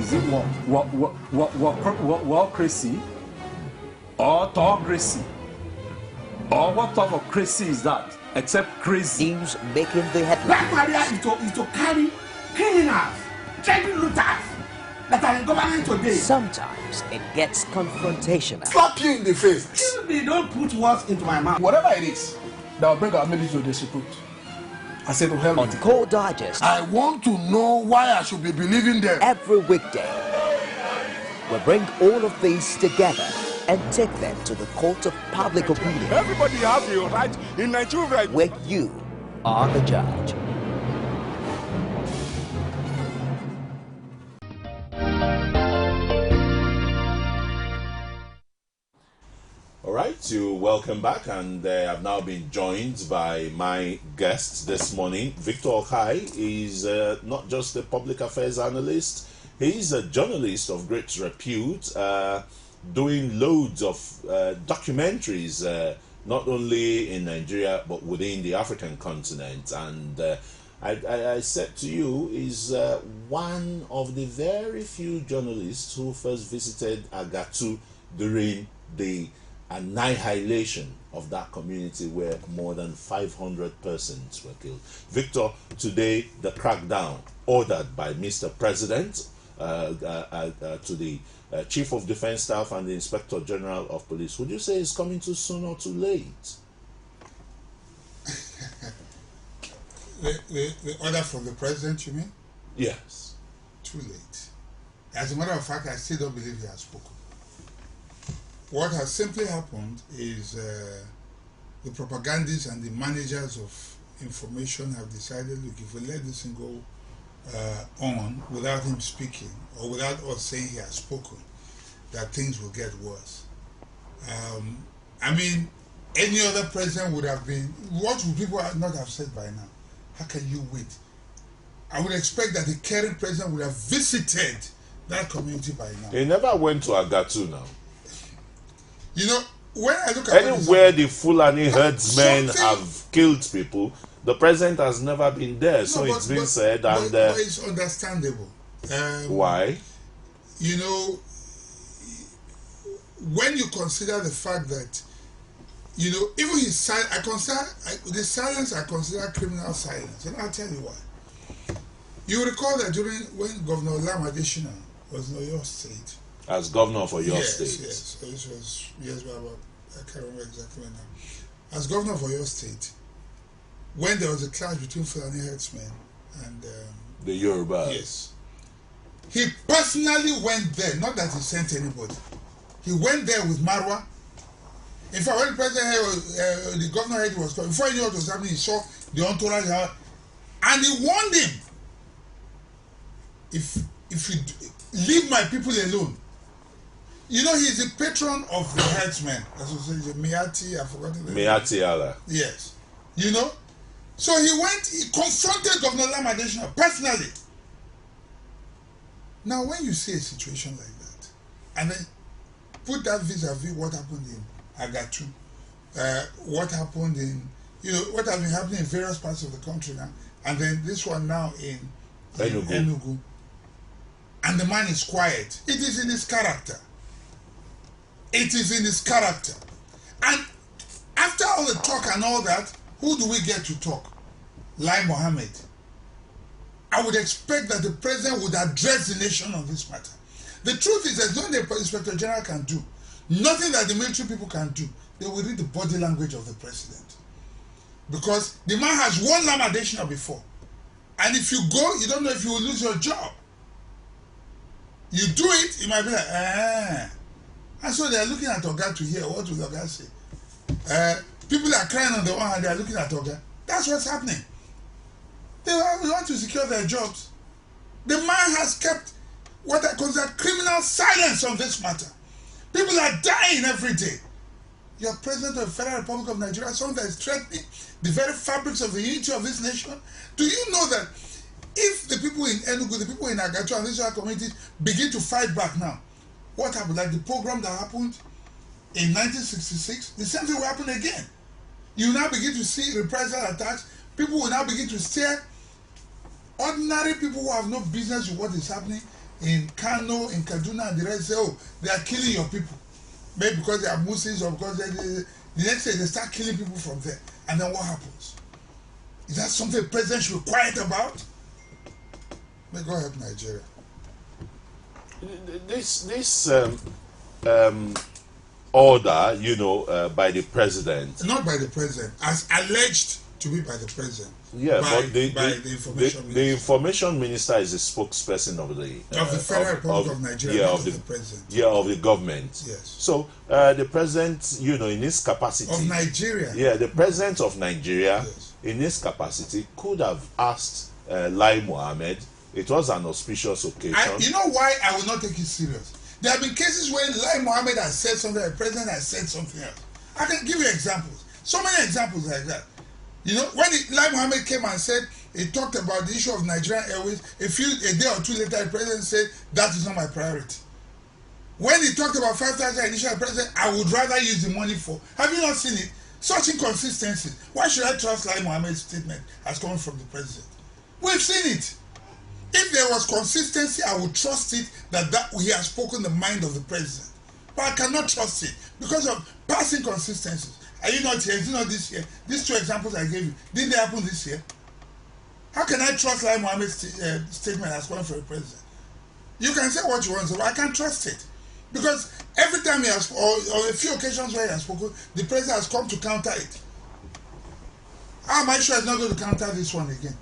Is it crazy or autocracy? Or what type of crazy is that? Except crazy. News making the headlines. Black Maria is to carry criminals, trading looters that are in government today. Sometimes it gets confrontational. Slap you in the face. They don't put words into my mouth. Whatever it is that will bring our military to disrepute, I said to hell On with it. Core Digest, I want to know why I should be believing them. every weekday, we bring all of these together and take them to the court of public opinion. Everybody has a right in Nigeria. Where you are the judge. All right, you welcome back, and I've now been joined by my guest this morning. Victor OKHAI is not just a public affairs analyst, he's a journalist of great repute, doing loads of documentaries, not only in Nigeria but within the African continent. And I said to you, is one of the very few journalists who first visited Agatu during the annihilation of that community where more than 500 persons were killed. Victor, today the crackdown ordered by Mr. President to the Chief of Defense Staff and the Inspector General of Police, would you say is coming too soon or too late? The order from the president, you mean? Yes. Too late. As a matter of fact, I still don't believe he has spoken. What has simply happened is the propagandists and the managers of information have decided, look, if we let this thing go on without him speaking or without us saying he has spoken, that things will get worse. I mean, any other president would have been, what would people not have said by now? How can you wait? I would expect that the current president would have visited that community by now. He never went to Agatu now. You know, when I look at anywhere the Fulani herdsmen have killed people, the president has never been there. No, so it's been said, and but it's understandable. Why? You know, when you consider the fact that, you know, even his silence, the silence I consider criminal silence, and I'll tell you why. You recall that when Governor Lam Adesina was in Oyo State, as governor for your state. Yes, this was years back, I can't remember exactly when now. As governor for your state, when there was a clash between Fulani herdsmen and the Yorubas. Yes. He personally went there, not that he sent anybody. He went there with Marwa. In fact, when the president the governor heard he was coming, before he knew what was happening, he saw the entourage and he warned him, if you leave my people alone. You know, he's a patron of the herdsmen association, Miati, I've forgotten the name. Miati Allah. Yes. You know? So he confronted Governor Lam Adesina personally. Now, when you see a situation like that, and then put that vis-a-vis what happened in Agatu, what happened in, you know, what has been happening in various parts of the country now, and then this one now in Enugu. And the man is quiet. It is in his character. It is in his character. And after all the talk and all that, who do we get to talk? Lai Mohammed. I would expect that the president would address the nation on this matter. The truth is, there's nothing the Inspector General can do, nothing that the military people can do. They will read the body language of the president. Because the man has won Lam Adesina before. And if you go, you don't know if you will lose your job. You do it, you might be like, And so they are looking at Oga to hear what will Oga say. People are crying on the one hand, they are looking at Oga. That's what's happening. They want to secure their jobs. The man has kept what I consider criminal silence on this matter. People are dying every day. You're president of the Federal Republic of Nigeria, someone that is threatening the very fabrics of the unity of this nation. Do you know that if the people in Enugu, the people in Agatu and these other communities begin to fight back now, what happened? Like the program that happened in 1966, the same thing will happen again. You now begin to see reprisal attacks. People will now begin to stare. Ordinary people who have no business with what is happening in Kano, in Kaduna, and the rest say, oh, they are killing your people. Maybe because they are Muslims or because the next day they start killing people from there. And then what happens? Is that something the president should be quiet about? May God help Nigeria. This order, you know, by the president. Not by the president, as alleged to be by the president. Yeah, by, but by the information minister. The information minister is the spokesperson of the Federal Republic of Nigeria, yeah, not of the president. Yeah, of the government. Yes. So the president, you know, in his capacity of Nigeria. Yeah, the president of Nigeria, yes, in his capacity, could have asked Lai Mohammed. It was an auspicious occasion. You know why I will not take it serious? There have been cases where Lai Mohammed has said something, the president has said something else. I can give you examples. So many examples like that. You know, when Lai Mohammed came and said, he talked about the issue of Nigerian Airways, a day or two later, the president said, that is not my priority. When he talked about 5,000 initial, president, I would rather use the money for. Have you not seen it? Such inconsistencies. Why should I trust Lai Mohammed's statement as coming from the president? We've seen it. If there was consistency, I would trust it that he has spoken the mind of the president. But I cannot trust it because of past inconsistencies. Are you not here? Is it not this year? These two examples I gave you, didn't they happen this year? How can I trust Lai Mohammed's statement as coming from the president? You can say what you want, but I can't trust it. Because every time he has, or a few occasions where he has spoken, the president has come to counter it. How am I sure he's not going to counter this one again?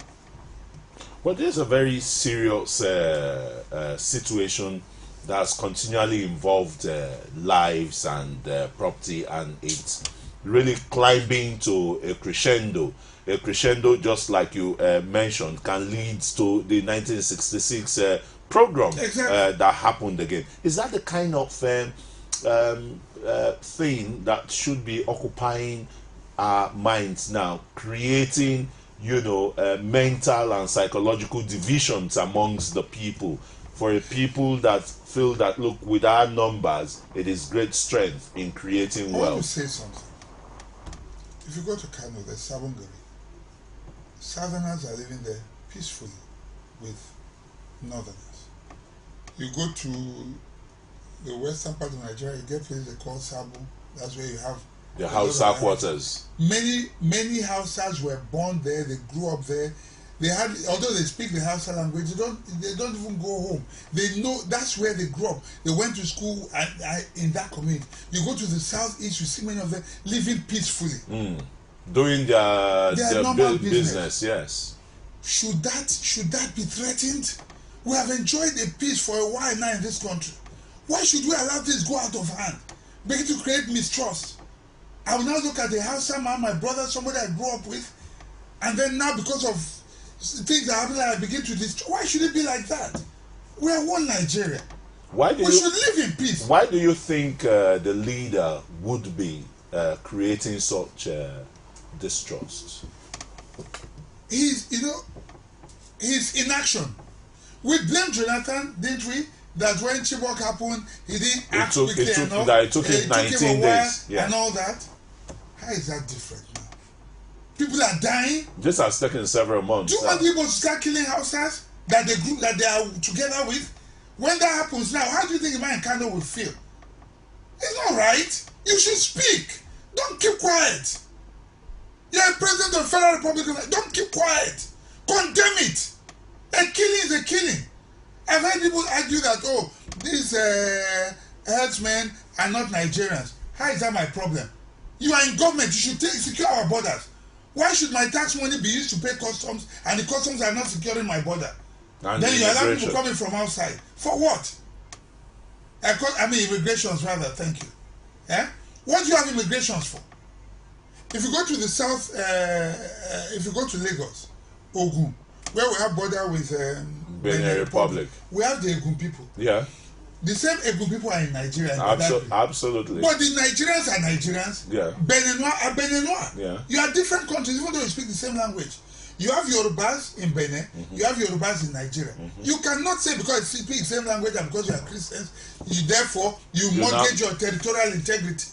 Well, there's a very serious situation that has continually involved lives and property, and it's really climbing to a crescendo. A crescendo, just like you mentioned, can lead to the 1966 program exactly. That happened again. Is that the kind of thing that should be occupying our minds now, creating, you know, mental and psychological divisions amongst the people, for a people that feel that, look, with our numbers, it is great strength in creating wealth? I want to say something. If you go to Kano, there's Sabongari. Southerners are living there peacefully with Northerners. You go to the western part of Nigeria, you get places they call Sabo. That's where you have the Hausa quarters. Many Hausas were born there. They grew up there. They had, although they speak the Hausa language, they don't even go home. They know that's where they grew up. They went to school in that community. You go to the southeast, you see many of them living peacefully, doing their business. Yes. Should that be threatened? We have enjoyed a peace for a while now in this country. Why should we allow this go out of hand, begin to create mistrust? I will now look at the Hausa man, my brother, somebody I grew up with, and then now because of things that happen, I begin to destroy. Why should it be like that? We are one Nigeria. We should live in peace. Why do you think the leader would be creating such distrust? He's inaction. We blame Jonathan, didn't we? That when Chibok happened, he didn't act quickly enough. It took him 19 days. Yeah. And all that. How is that different now? People are dying. This has taken several months. Do you want people to start killing Hausas that the group that they are together with? When that happens now, how do you think the man in Kano will feel? It's not right. You should speak. Don't keep quiet. You're a president of the Federal Republic of Nigeria. Don't keep quiet. Condemn it. A killing is a killing. I've heard people argue that, oh, these herdsmen are not Nigerians. How is that my problem? You are in government. You should secure our borders. Why should my tax money be used to pay customs and the customs are not securing my border? And then you allow people coming from outside. For what? Immigrations rather, thank you. Eh? What do you have immigrations for? If you go to the south, if you go to Lagos, Ogun, where we have border with Benin Republic, we have the Egun people. Yeah. The same Egun people are in Nigeria. Absolutely. But the Nigerians are Nigerians. Yeah. Beninois are Beninois. Yeah. You are different countries, even though you speak the same language. You have Yorubas in Benin. You have Yorubas in Nigeria. You cannot say because you speak the same language and because you are Christians, you mortgage your territorial integrity.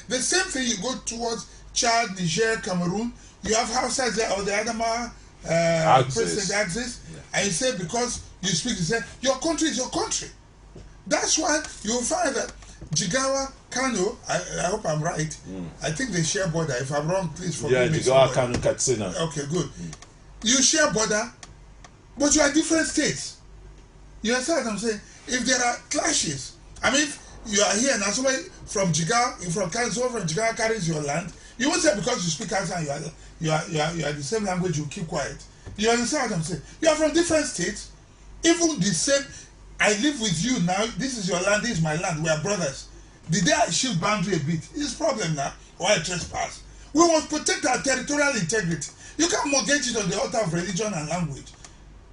The same thing you go towards Chad, Niger, Cameroon. You have Hausas there or the Adama president axis, and you say because you speak the same. Your country is your country. That's why you'll find that Jigawa, Kano, I hope I'm right. I think they share border. If I'm wrong, please forgive me. Jigawa, Kano, Katsina. Okay, good. You share border, but you are different states. You understand what I'm saying? If there are clashes, I mean, if you are here now, somebody from Jigawa, from Kano, someone from Jigawa carries your land, you won't say because you speak Hausa and you are the same language, you keep quiet. You understand what I'm saying? You are from different states, even the same. I live with you now. This is your land. This is my land. We are brothers. The day I shift boundary a bit, it's a problem now. Or I trespass. We must protect our territorial integrity. You can't mortgage it on the altar of religion and language.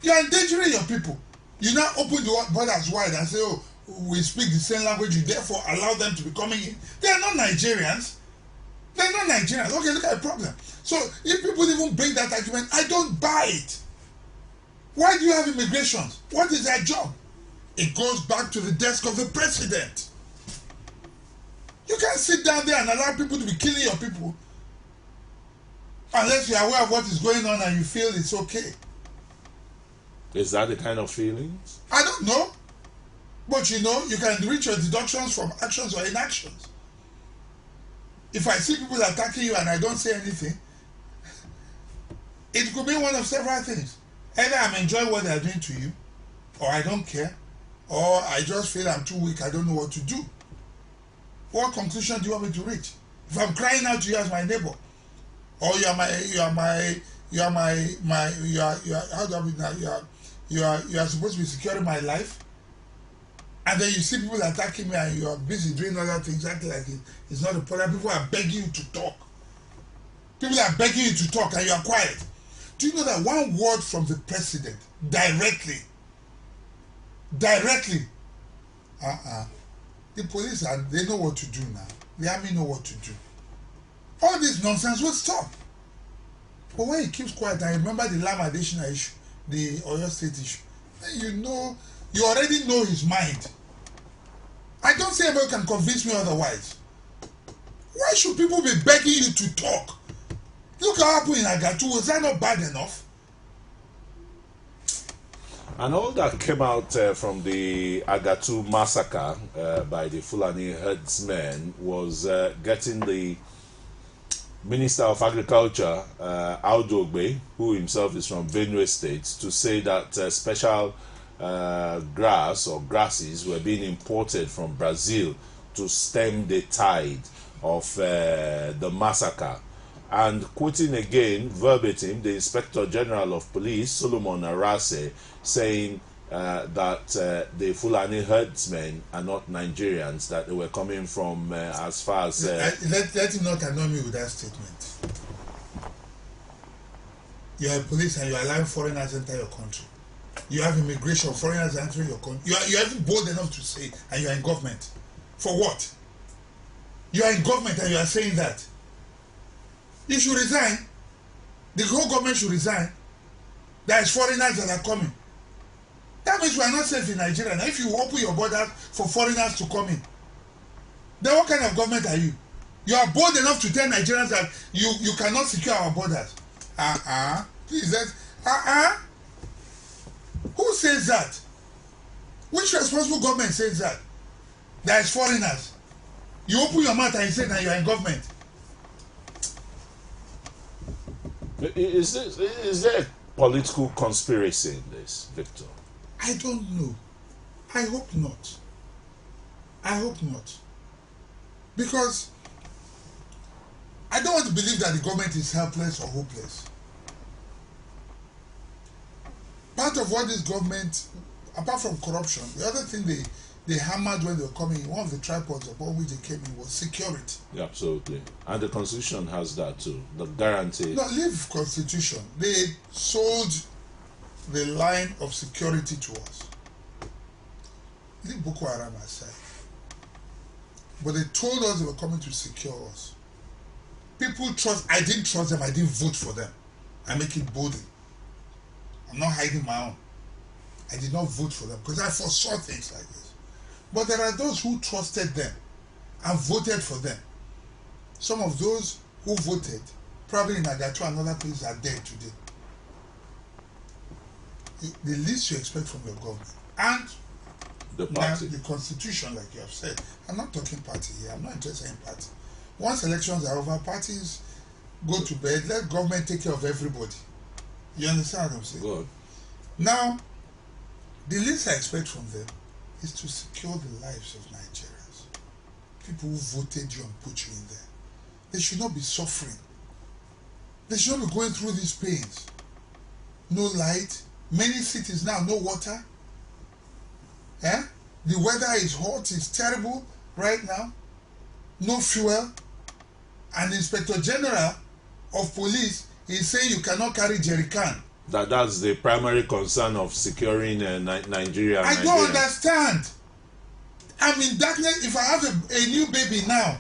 You are endangering your people. You now open the borders wide and say, "Oh, we speak the same language. You therefore allow them to be coming in." They are not Nigerians. They are not Nigerians. Okay, look at the problem. So if people even bring that argument, I don't buy it. Why do you have immigration? What is their job? It goes back to the desk of the president. You can't sit down there and allow people to be killing your people unless you are aware of what is going on and you feel it's okay. Is that the kind of feelings? I don't know. But you know, you can reach your deductions from actions or inactions. If I see people attacking you and I don't say anything, it could be one of several things. Either I'm enjoying what they're doing to you, or I don't care, or I just feel I'm too weak, I don't know what to do. What conclusion do you want me to reach? If I'm crying out to you as my neighbor, or you are supposed to be securing my life, and then you see people attacking me and you are busy doing other things, acting like it's not a problem. People are begging you to talk. People are begging you to talk and you are quiet. Do you know that one word from the president directly, the police they know what to do now. The army know what to do. All this nonsense will stop. But when he keeps quiet, I remember the Lam Additional issue, the Oyo State issue, then you already know his mind. I don't say anybody can convince me otherwise. Why should people be begging you to talk? Look what happened in Agatu. Was that not bad enough? And all that came out from the Agatu massacre by the Fulani herdsmen was getting the Minister of Agriculture, Audu Ogbe, who himself is from Benue State, to say that special grass or grasses were being imported from Brazil to stem the tide of the massacre. And quoting again verbatim the Inspector General of Police, Solomon Arase, saying that the Fulani herdsmen are not Nigerians, that they were coming from as far as... let him not annoy me with that statement. You are police and you are allowing foreigners enter your country. You have immigration, foreigners entering your country. You are even bold enough to say, and you are in government. For what? You are in government and you are saying that. You should resign. The whole government should resign. There is foreigners that are coming. That means we are not safe in Nigeria. Now, if you open your borders for foreigners to come in, then what kind of government are you? You are bold enough to tell Nigerians that you cannot secure our borders. Please, who says that? Which responsible government says that? There is foreigners. You open your mouth and you say that you are in government. Is there a political conspiracy in this, Victor? I don't know. I hope not. I hope not. Because I don't want to believe that the government is helpless or hopeless. Part of what this government, apart from corruption, the other thing they hammered when they were coming in, one of the tripods upon which they came in was security. Yeah, absolutely. And the Constitution has that too, the guarantee. No, leave Constitution. They sold the line of security to us. Leave Boko Haram aside. But they told us they were coming to secure us. People trust, I didn't trust them, I didn't vote for them. I make it boldly. I'm not hiding my own. I did not vote for them because I foresaw things like this. But there are those who trusted them and voted for them. Some of those who voted, probably in Agatu and other places, are dead today. the least you expect from your government and The party. the constitution, like you have said. I'm not talking party here. I'm not interested in party. Once elections are over, parties go to bed. Let government take care of everybody. You understand what I'm saying? Good. Now, the least I expect from them is to secure the lives of Nigerians. People who voted you and put you in there. They should not be suffering. They should not be going through these pains. No light. Many cities now, no water. Eh? The weather is hot, it's terrible right now. No fuel. And the Inspector General of Police is saying you cannot carry jerry can. That's the primary concern of securing Nigeria. I don't understand. I'm in darkness. If I have a new baby now,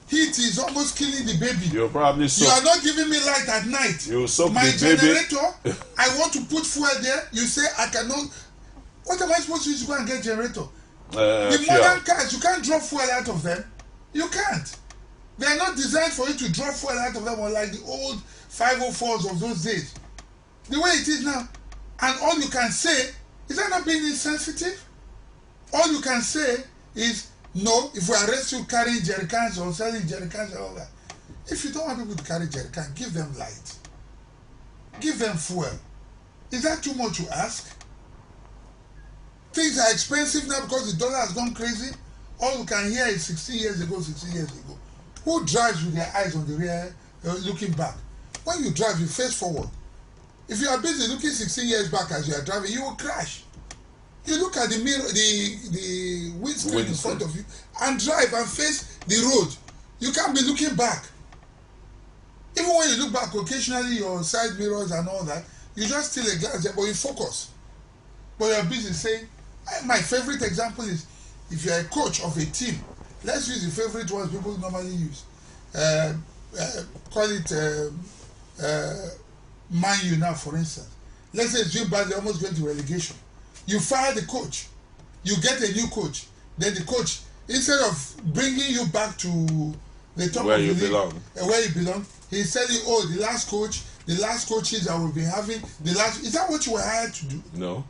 heat is almost killing the baby. You're probably so. You are not giving me light at night. You soak my the baby. Generator, I want to put fuel there. You say I cannot. What am I supposed to use to go and get generator? The modern cars, you can't draw fuel out of them. You can't. They are not designed for you to draw fuel out of them, like the old 504s of those days. The way it is now. And all you can say, is that not being insensitive? All you can say is, no, if we arrest you carrying jerry cans or selling jerry cans and all that. If you don't want people to carry jerry cans, give them light. Give them fuel. Is that too much to ask? Things are expensive now because the dollar has gone crazy. All you can hear is 16 years ago, 16 years ago. Who drives with their eyes on the rear, looking back? When you drive, you face forward. If you are busy looking 16 years back as you are driving, you will crash. You look at the mirror, the windscreen in front of you, and drive and face the road. You can't be looking back. Even when you look back, occasionally your side mirrors and all that, you just steal a glance there, but you focus. But you are busy saying, my favorite example is, if you are a coach of a team, let's use the favorite ones people normally use. Call it Man U now, for instance. Let's say it's doing badly, almost going to relegation. You fire the coach. You get a new coach. Then the coach, instead of bringing you back to the top where of the you league, belong, where you belong, he's telling you, oh, the last coaches that we've been having, is that what you were hired to do? No.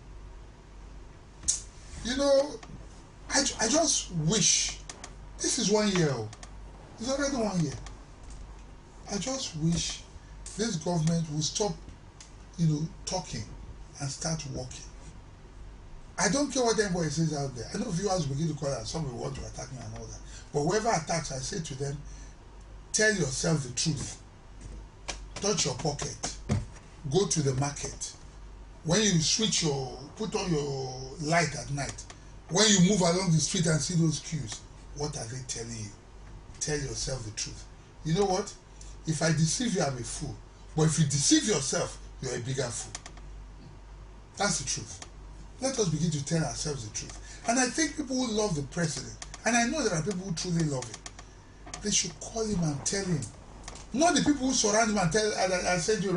You know, I just wish, this is 1 year old. It's already 1 year. I just wish this government will stop, talking and start working. I don't care what anybody says out there. I know viewers begin to call out, some will want to attack me and all that. But whoever attacks, I say to them, tell yourself the truth. Touch your pocket. Go to the market. When you put on your light at night, when you move along the street and see those queues, what are they telling you? Tell yourself the truth. You know what? If I deceive you, I'm a fool. But if you deceive yourself, you're a bigger fool. That's the truth. Let us begin to tell ourselves the truth. And I think people who love the president, and I know there are people who truly love him, they should call him and tell him. Not the people who surround him and tell, I said to you,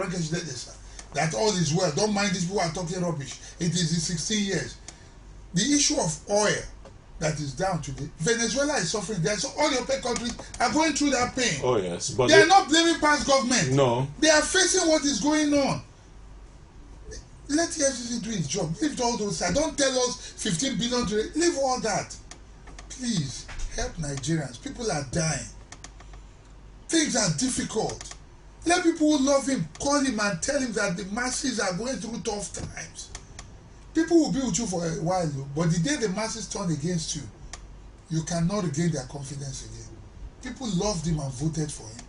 that all is well. Don't mind these people who are talking rubbish. It is in 16 years. The issue of oil that is down today, Venezuela is suffering there. So all the OPEC countries are going through that pain. Oh yes, but they are not blaming past government. No. They are facing what is going on. Let the FCC do its job. Leave all those sides. Don't tell us 15 billion to leave all that. Please help Nigerians. People are dying. Things are difficult. Let people who love him call him and tell him that the masses are going through tough times. People will be with you for a while, but the day the masses turn against you, you cannot regain their confidence again. People loved him and voted for him.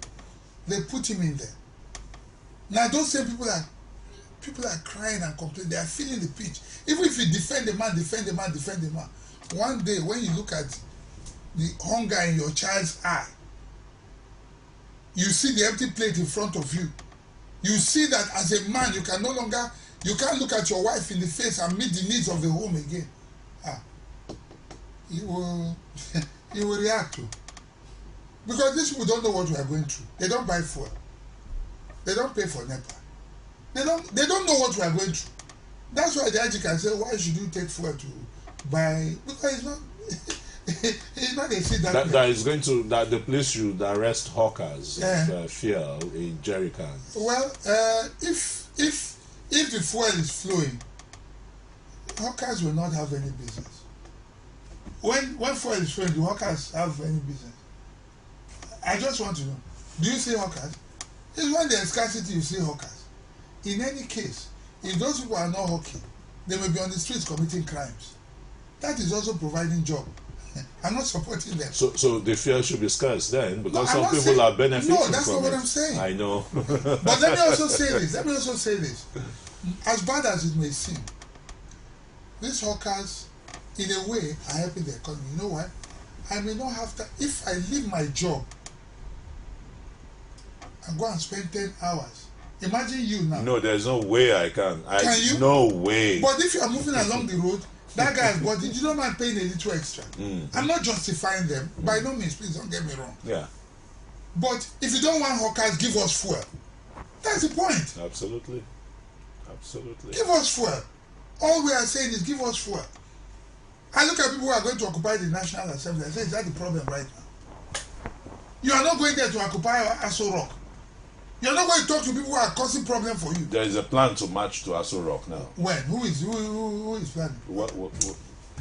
They put him in there. Now those same people are crying and complaining. They are feeling the pinch. Even if you defend the man. One day when you look at the hunger in your child's eye, you see the empty plate in front of you. You see that as a man, you can't look at your wife in the face and meet the needs of the home again. You will react to. Because these people don't know what we are going through. They don't buy fuel. They don't pay for NEPA. They don't know what we are going through. That's why the IG can say, why should you take fuel to buy? Because it's not it's not a seat that is going to the police should arrest hawkers of fuel in jerry cans. Well, if the fuel is flowing, hawkers will not have any business. When fuel is flowing, do hawkers have any business? I just want to know, do you see hawkers? It's when there's scarcity you see hawkers. In any case, if those people are not hawking, they may be on the streets committing crimes. That is also providing job. I'm not supporting them. So the fuel should be scarce then, because No, some people are benefiting from it. No, that's not what I'm saying. I know. But let me also say this. As bad as it may seem, these hawkers, in a way, are helping the economy. You know why? I may not have to, if I leave my job and go and spend 10 hours. Imagine you now. No, there's no way I can. Can you? No way. But if you are moving along the road, that guy has bought it, you don't mind paying a little extra. I'm not justifying them. By no means, please don't get me wrong. Yeah. But if you don't want hawkers, give us fuel. That's the point. Absolutely. Absolutely. Give us fuel. All we are saying is give us fuel. I look at people who are going to occupy the National Assembly. I say, is that the problem right now? You are not going there to occupy Aso Rock. You are not going to talk to people who are causing problem for you. There is a plan to march to Aso Rock now. When? Who is planning? What?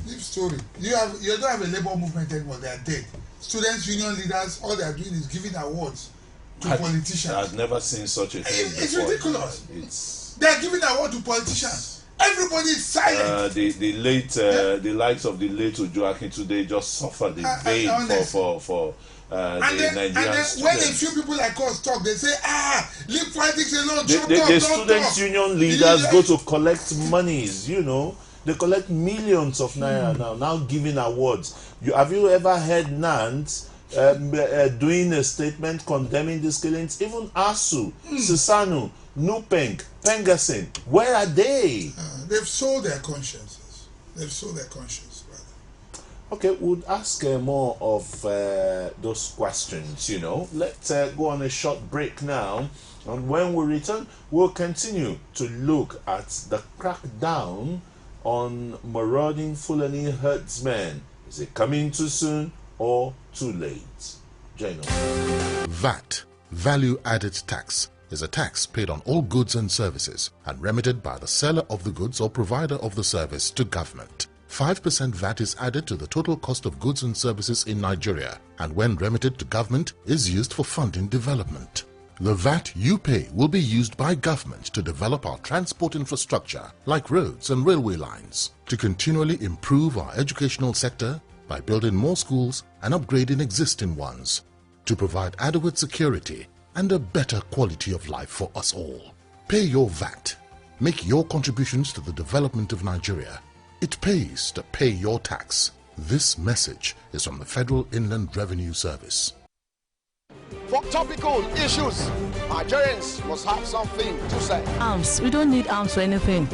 Deep story. You don't have a labor movement anymore. They are dead. Students, union leaders, all they are doing is giving awards to politicians. I've never seen such a thing It's before. ridiculous. They are giving award to politicians. Everybody is silent. The likes of the late Ojo Akintunde just suffered in vain for Nigerian students. When a few people like us talk, they say, leave politics alone. The students' union leaders go to collect monies, you know. They collect millions of naira now giving awards. Have you ever heard Nance doing a statement condemning these killings? Even Asu, Sisanu, Nupeng, Pengasin, where are they? They've sold their consciences. They've sold their conscience, rather. Okay, we'll ask more of those questions, you know. Let's go on a short break now. And when we return, we'll continue to look at the crackdown on marauding Fulani herdsmen. Is it coming too soon or too late? Join us. VAT, Value Added Tax, is a tax paid on all goods and services and remitted by the seller of the goods or provider of the service to government. 5% VAT is added to the total cost of goods and services in Nigeria, and when remitted to government is used for funding development. The VAT you pay will be used by government to develop our transport infrastructure like roads and railway lines, to continually improve our educational sector by building more schools and upgrading existing ones, to provide adequate security and a better quality of life for us all. Pay your VAT. Make your contributions to the development of Nigeria. It pays to pay your tax. This message is from the Federal Inland Revenue Service. For topical issues, Nigerians must have something to say. Arms. We don't need arms for anything.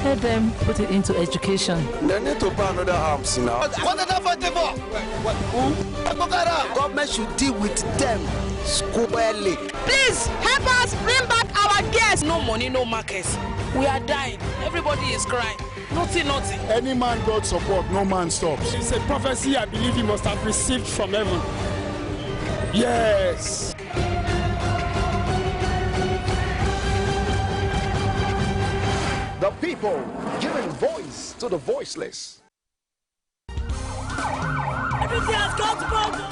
Let them put it into education. They need to buy another arms now. What are they fighting for? Who? Government should deal with them squarely. Please help us bring back our guests. No money, no markets. We are dying. Everybody is crying. Nothing. Any man God support, no man stops. It's a prophecy I believe he must have received from heaven. Yes. The people giving voice to the voiceless.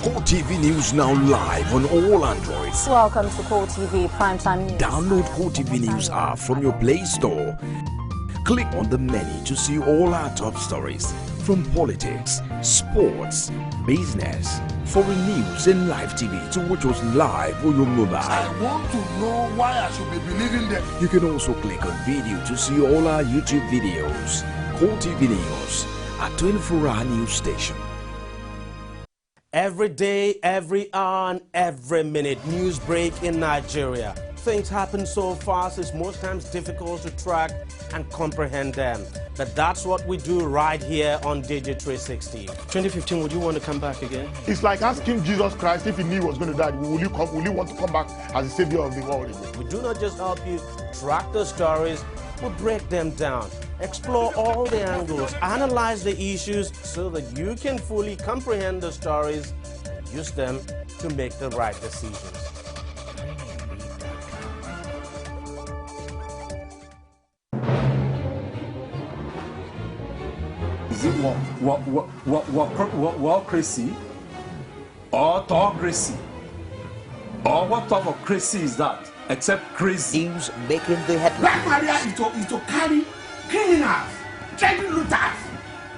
Core TV News now live on all Androids. Welcome to Core TV Primetime News. Download Core TV News app from your Play Store. Click on the menu to see all our top stories from politics, sports, business, foreign news and live TV to watch us live on your mobile. I want to know why I should be believing them. You can also click on video to see all our YouTube videos. Core TV News, a 24-hour news station. Every day, every hour, and every minute, news break in Nigeria. Things happen so fast, it's most times difficult to track and comprehend them. But that's what we do right here on Digi360. 2015, would you want to come back again? It's like asking Jesus Christ if he knew he was going to die, will you want to come back as the savior of the world again? We do not just help you track the stories, we break them down, explore all the angles, analyze the issues so that you can fully comprehend the stories and use them to make the right decisions. Is it warocracy or autocracy? Or what type of crazy is that? Except crazy. News making the headlines. Black Maria is to carry criminals, treasure looters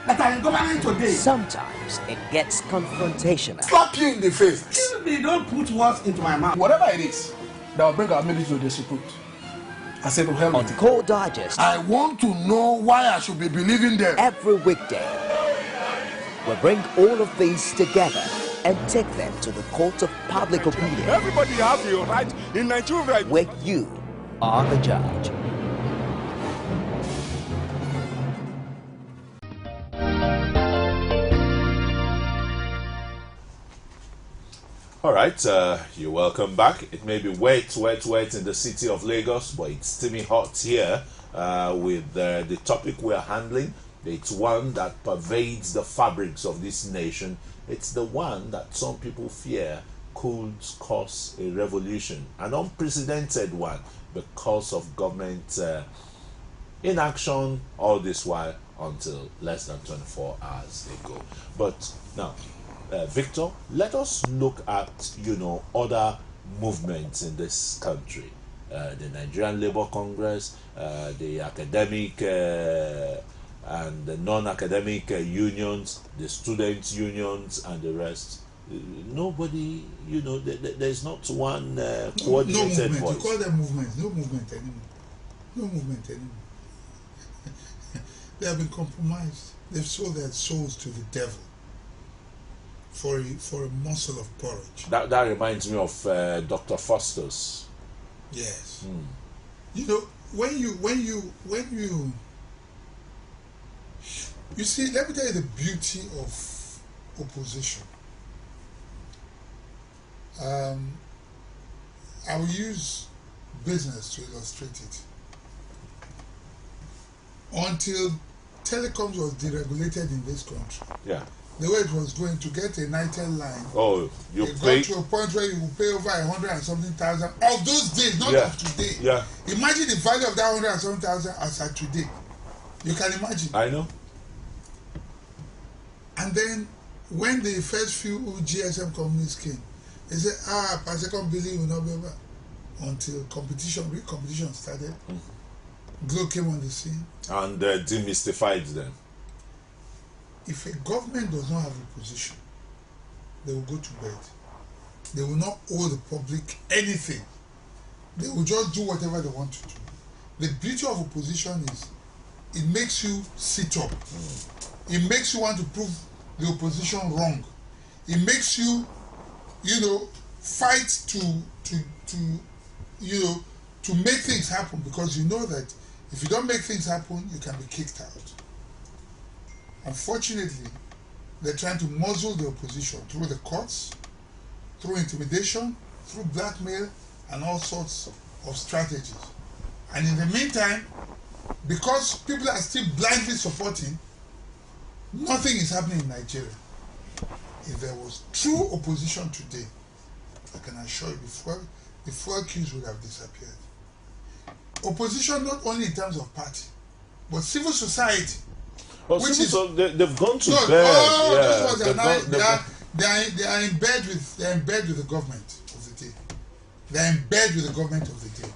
that are in government today. Sometimes it gets confrontational. Slap you in the face. Excuse me, don't put words into my mouth. Whatever it is that will bring our military to disrepute, I said to help on Core Digest. I want to know why I should be believing them. Every weekday, we bring all of these together and take them to the court of public opinion. Everybody has your right in Nigeria. Where you are the judge. All right, you're welcome back. It may be wet in the city of Lagos, but it's steamy hot here with the topic we are handling. It's one that pervades the fabrics of this nation. It's the one that some people fear could cause a revolution, an unprecedented one because of government inaction all this while until less than 24 hours ago. But now, Victor, let us look at, other movements in this country. The Nigerian Labour Congress, the academic and the non-academic unions, the students' unions, and the rest. Nobody, there's not one coordinated no movement. voice. You call them movements. No movement anymore. No movement anymore. They have been compromised. They've sold their souls to the devil for a morsel of porridge. That reminds me of Dr. Faustus. Yes. Mm. When you see, let me tell you the beauty of opposition. I will use business to illustrate it. Until telecoms was deregulated in this country, the way it was going to get a Nitel line, it got to a point where you will pay over 100 and something thousand of those days, not of today. Yeah. Imagine the value of that 100 and something thousand as at today. You can imagine. I know. And then when the first few GSM companies came, they said, per second billing will not be over until real competition started. Glo came on the scene and demystified them. If a government does not have a position, they will go to bed. They will not owe the public anything. They will just do whatever they want to do. The beauty of opposition is it makes you sit up. It makes you want to prove the opposition wrong. It makes you, fight to make things happen, because you know that if you don't make things happen, you can be kicked out. Unfortunately, they're trying to muzzle the opposition through the courts, through intimidation, through blackmail, and all sorts of strategies. And in the meantime, because people are still blindly supporting, nothing is happening in Nigeria. If there was true opposition today, I can assure you the fuel queues would have disappeared. Opposition not only in terms of party, but civil society. They've gone to bed. They are in bed with the government of the day. They are in bed with the government of the day.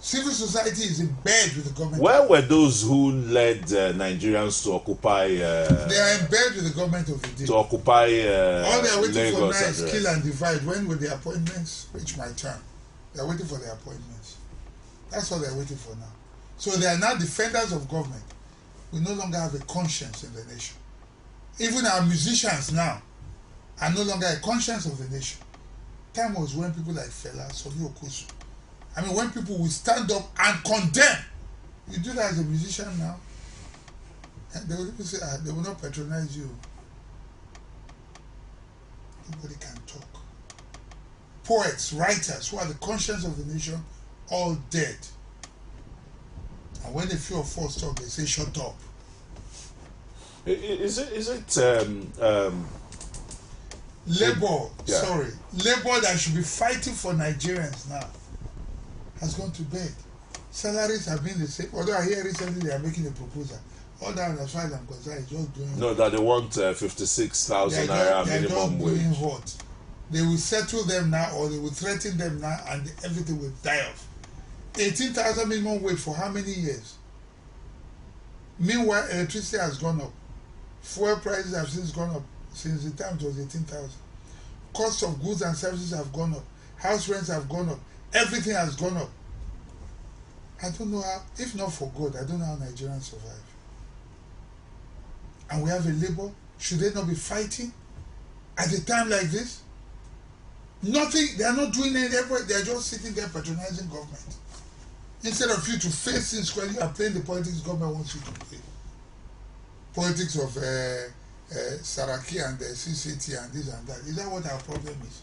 Civil society is in bed with the government. Where were those who led Nigerians to occupy? They are in bed with the government of the day. To occupy all they are waiting Lagos for now is kill and divide. When will the appointments reach my turn? They are waiting for their appointments. That's what they are waiting for now. So they are now defenders of government. We no longer have a conscience in the nation. Even our musicians now are no longer a conscience of the nation. Time was when people like Fela, Soli Okusu, when people will stand up and condemn. You do that as a musician now, and they will even say, they will not patronize you. Nobody can talk. Poets, writers, who are the conscience of the nation, all dead. And when they feel forced talk, they say, shut up. Is it Labour, Labour that should be fighting for Nigerians now has gone to bed. salaries have been the same. Although I hear recently they are making a proposal. All that, as far as I'm concerned, is just doing. No, that they want 56,000 naira minimum wage. Doing what? They will settle them now, or they will threaten them now, and everything will die off. 18,000 minimum wage for how many years? Meanwhile, electricity has gone up. Fuel prices have since gone up since the time it was 18,000. Cost of goods and services have gone up. House rents have gone up. Everything has gone up. I don't know how, if not for God, I don't know how Nigerians survive. And we have a labor. Should they not be fighting at a time like this? Nothing, they are not doing any effort, they are just sitting there patronizing government. Instead of you to face things squarely, you are playing the politics government wants you to play. Politics of Saraki and the CCT and this and that. Is that what our problem is?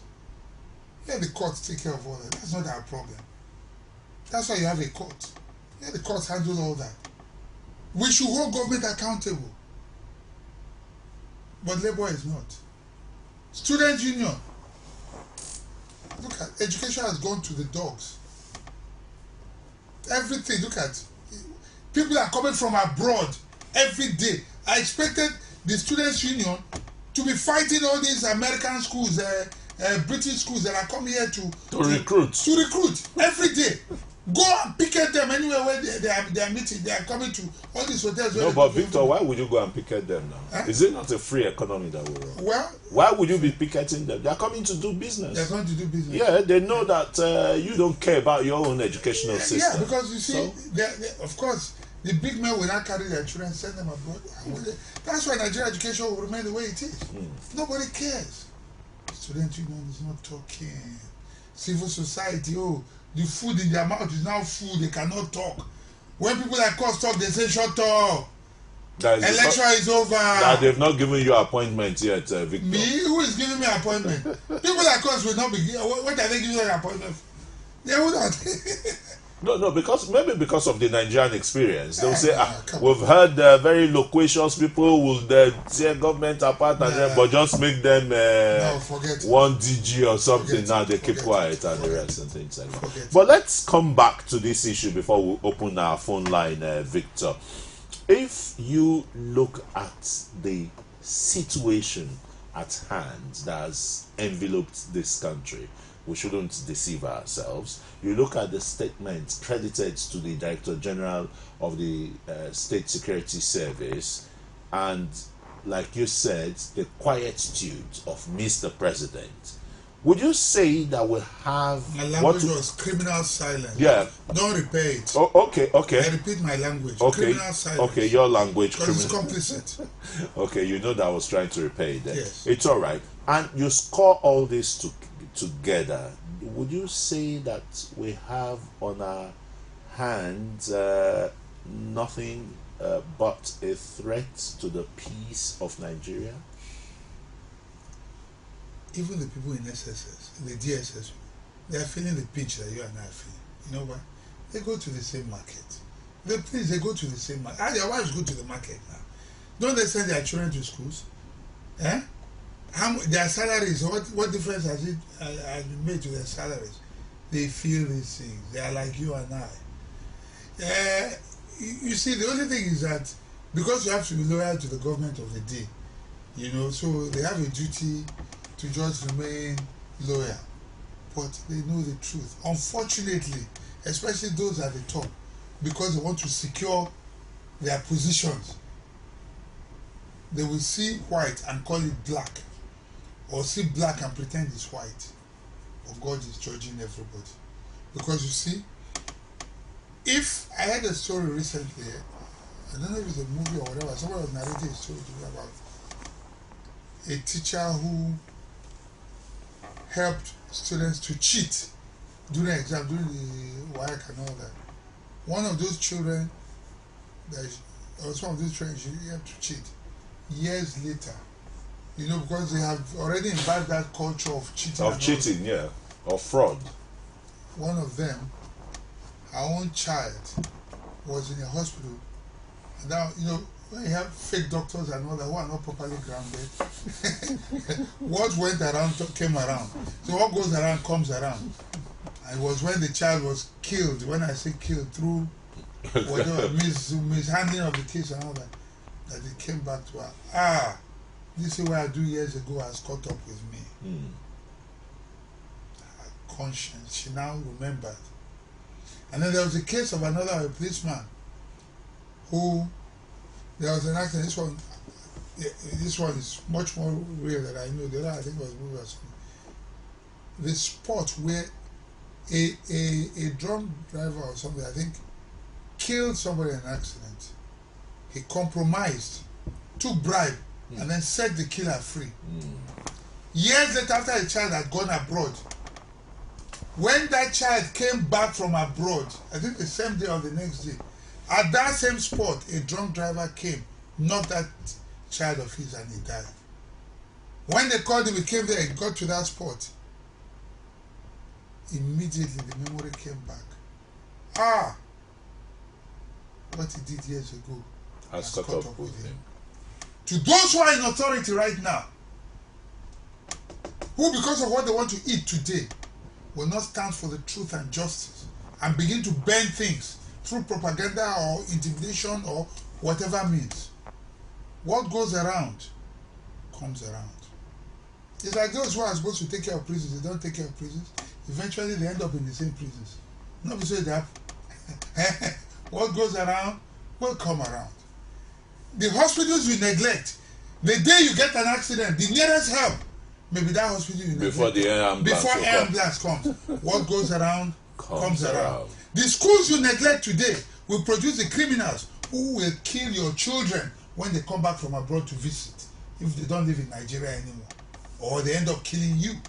Let the courts take care of all that. That's not our problem. That's why you have a court. Let the courts handle all that. We should hold government accountable. But Labour is not. Student union. Look at education has gone to the dogs. Everything, look at. People are coming from abroad every day. I expected the students union to be fighting all these American schools, British schools that are coming here to recruit. To recruit every day. Go and picket them anywhere where they are meeting. They are coming to all these hotels. No, but Victor, why would you go and picket them now? Is it not a free economy that we run? Well, why would you be picketing them? They are coming to do business. They are going to do business. Yeah, they know that you don't care about your own educational system. Yeah, because you see, of course, the big men will not carry their children and send them abroad. That's why Nigerian education will remain the way it is. Nobody cares. Student union is not talking. Civil society, the food in their mouth is now full. They cannot talk. When people like us talk, they say, shut up. Election is over. That they've not given you appointment yet, Victor. Me? Who is giving me appointment? People like us will not be. What are they giving you an appointment? They will not. No, because of the Nigerian experience, they'll say, we've heard very loquacious people will tear government apart, but just make them one DG or something. Now they keep quiet and the rest and things like that. But let's come back to this issue before we open our phone line, Victor. If you look at the situation at hand that has enveloped this country, we shouldn't deceive ourselves. You look at the statement credited to the Director General of the State Security Service, and like you said, the quietude of Mr. President. Would you say that we have... My language was criminal silence. Yeah. Don't repeat it. Oh, okay. I repeat my language. Okay. Criminal silence. Okay, your language. Because it's complicit. Okay, you know that I was trying to repay it. Yes. It's all right. And you score all this together. Would you say that we have on our hands nothing but a threat to the peace of Nigeria? Even the people in SSS, the DSS, they are feeling the pinch that you and I are feeling. You know why? They go to the same market. They go to the same market. Their wives go to the market now. Don't they send their children to schools? Their salaries, what difference has been made to their salaries? They feel these things. They are like you and I. You see, the only thing is that because you have to be loyal to the government of the day, so they have a duty to just remain loyal. But they know the truth. Unfortunately, especially those at the top, because they want to secure their positions, they will see white and call it black, or see black and pretend it's white. But God is judging everybody. Because you see, if I heard a story recently, I don't know if it's a movie or whatever, someone was narrating a story to me about a teacher who helped students to cheat during the exam, during the WAEC and all that. One of those children, some of those children, she helped to cheat. Years later, because they have already imbibed that culture of cheating. Of cheating, yeah. Or fraud. One of them, her own child, was in a hospital. And now, when you have fake doctors and all that who are not properly grounded, what went around came around. So what goes around comes around. And it was when the child was killed, when I say killed, through whatever, mishandling of the case and all that, that it came back to her. This is what I do years ago has caught up with me. Her conscience, she now remembered. And then there was a case of another policeman who, there was an accident. This one is much more real than I know. The other, I think, was movie or something. The spot where a drunk driver or something, I think, killed somebody in an accident. He compromised, took bribe, and then set the killer free. Years later, after the child had gone abroad, when that child came back from abroad, I think the same day or the next day, at that same spot, a drunk driver came, knocked that child of his, and he died. When they called him, he came there and got to that spot. Immediately, the memory came back. What he did years ago has caught up with him. To those who are in authority right now, who because of what they want to eat today, will not stand for the truth and justice and begin to bend things through propaganda or intimidation or whatever means. What goes around comes around. It's like those who are supposed to take care of prisons, they don't take care of prisons. Eventually they end up in the same prisons. Not because they have. What goes around will come around. The hospitals you neglect, the day you get an accident, the nearest help, maybe that hospital you neglect. Before the air ambulance comes. What goes around comes around. The schools you neglect today will produce the criminals who will kill your children when they come back from abroad to visit, if they don't live in Nigeria anymore. Or they end up killing you.